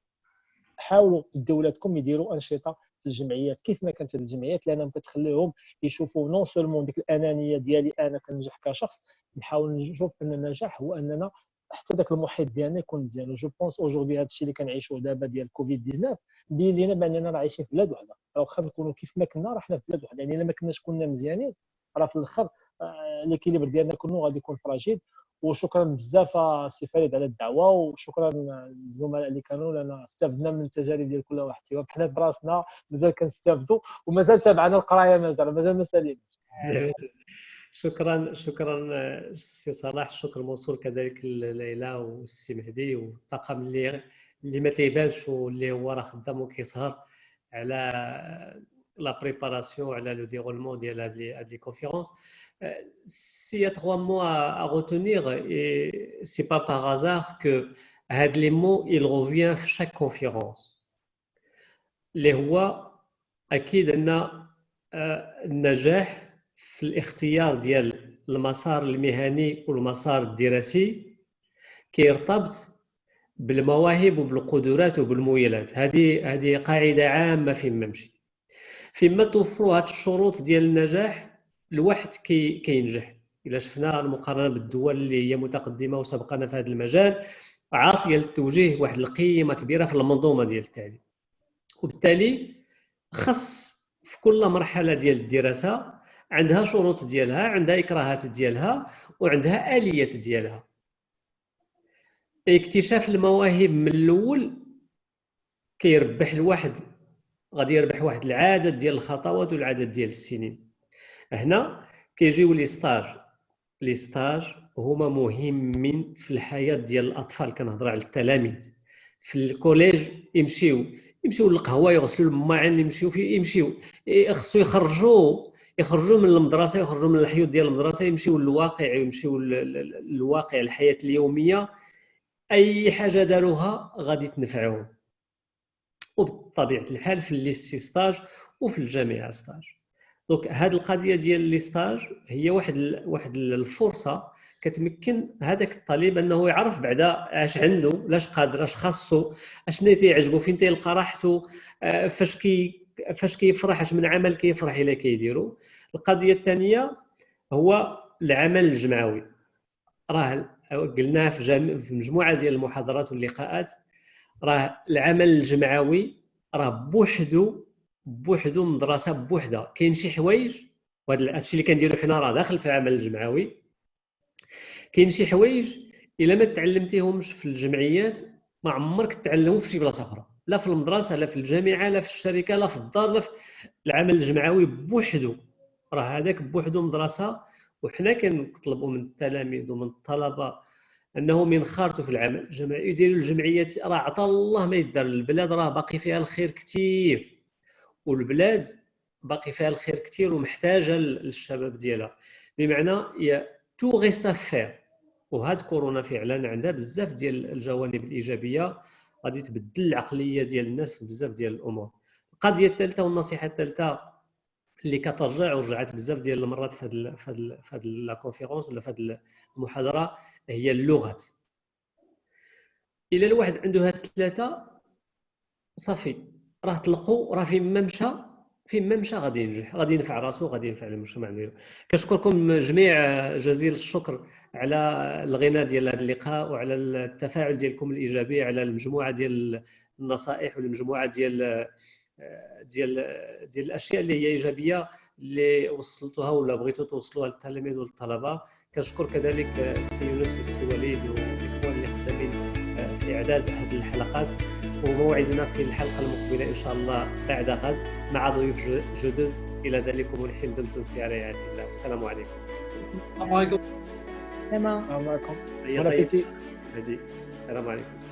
حاولوا ديروا ولادكم يديروا انشطه في الجمعيات كيف ما كانت الجمعيات، لانهم كتخليهم يشوفوا نون سولمون ديك الانانيه ديالي انا كنجح كشخص. نحاول نشوف ان النجاح هو اننا حتى ذاك المحيط ديالنا يكون مزيان. جو بونس اوجوردي هذا الشيء اللي كنعيشوه دابا ديال كوفيد 19 بين لينا باننا راه عايشين في بلاد وحده. راه واخا نكونوا كيف ما كنا راه حنا في بلاد وحده، يعني الا ما كناش كنا مزيانين راه في الاخر ليكيليبر ديالنا كله غادي يكون فراجيل. وشكرا بزاف سي فريد على الدعوه، وشكرا للزملاء اللي كانوا لنا. استفدنا من التجارب ديال كل واحد فيهم، حنا براسنا مازال كنستافدوا ومازال تابعنا القرايه، مازال ما ساليناش. شكرا سي صلاح. الشكر موصول كذلك لليلى والسي مهدي والطاقم اللي ما تيبانش واللي هو راه خدام وكيسهر على لا بريباراسيون على لو ديرولمون ديال هاد لي كونفيرونس. S'il y a 3 mots à retenir, et c'est pas par hasard que هاد les mots il revient في chaque conférence اللي هو اكيد ان النجاح في الاختيار ديال المسار المهني والمسار الدراسي كيرتبط بالمواهب وبالقدرات وبالميولات. هذه قاعده عامه فيما مشيت. فيما توفروا هاد الشروط ديال النجاح الواحد كينجح. الا شفنا المقارنه بالدول اللي هي متقدمه وسبقنا في هذا المجال، عاطيه للتوجيه واحد القيمه كبيره في المنظومه ديال التعليم. وبالتالي خص في كل مرحله ديال الدراسه عندها شروط ديالها، عندها اكراهات ديالها، وعندها اليات ديالها. اكتشاف المواهب من الاول كيربح الواحد، غادي يربح واحد العدد ديال الخطوات والعدد ديال السنين. هنا كيجيو لي ستاج هما مهمين في الحياه ديال الاطفال. كنهضر على التلاميذ في الكوليج، يمشيو يمشيو للقهوه يغسلوا الماعن يمشيو خصو يخرجوا من المدرسه، يخرجوا من الحيوط ديال المدرسه، يمشيو للواقع، يمشيو للواقع الحياه اليوميه. اي حاجه داروها غادي تنفعهم، وبطبيعه الحال في الليسي ستاج وفي الجامعه ستاج. دونك هذه القضيه ديال لي ستاج هي واحد الفرصه كتمكن هذاك الطالب انه يعرف بعدا اش عنده، لاش قادر، اش خاصو، اشنو تيعجبو، فين تيلقى راحته، فاش كيفرح، اش من عمل كيفرح الا كيديرو. القضيه الثانيه هو العمل الجمعوي. راه قلناه في مجموعه ديال المحاضرات واللقاءات، راه العمل الجمعوي راه بوحدو مدرسه بوحدها. كاين شي حوايج، وهذا الشيء اللي كنديرو حنا راه داخل في العمل الجمعوي. كاين شي حوايج الا ما تعلمتيهمش في الجمعيات ما عمرك تعلمهم في شي بلاصه اخرى، لا في المدرسه لا في الجامعه لا في الشركه لا في الدار، لا في العمل الجمعوي بوحدو. راه هذاك بوحدو مدرسه. وحنا كنطلبوا من التلاميذ ومن الطلبه انهم ينخرطوا في العمل الجماعي، يديروا الجمعيات. راه عطا الله ما يدار، البلاد راه باقي فيها الخير كثير، والبلاد باقي فيها الخير كثير ومحتاجه للشباب ديالها. بمعنى يا تو غيست فير. وهاد كورونا فعلا عندها بزاف ديال الجوانب الايجابيه، غادي تبدل العقليه ديال الناس في بزاف ديال الامور. القضيه الثالثه والنصيحه الثالثه اللي كترجع ورجعت بزاف ديال المرات في هاد لا كونفيرونس ولا في هاد المحاضره هي اللغات. الا الواحد عنده هاد الثلاثه صافي، راه تلقوا راه فين ما مشى غادي ينجح، غادي ينفع راسو، غادي ينفع المجتمع ديالو. كنشكركم جميع جزيل الشكر على الغناء ديال هذا اللقاء وعلى التفاعل ديالكم الايجابي على المجموعه ديال النصائح والمجموعه ديال الاشياء اللي هي ايجابيه اللي وصلتوها ولا بغيتوا توصلوها للتلاميذ والطلبه. كنشكر كذلك السي يونس والسي وليد والاخوان اللي خدامين في اعداد هذه الحلقات. وموعدنا في الحلقه المقبله ان شاء الله بعد غد مع ضيوف جدد. الى ذلكم الحين دمتم في رعايه الله. السلام عليكم. السلام عليكم. تمام. السلام عليكم. السلام عليكم.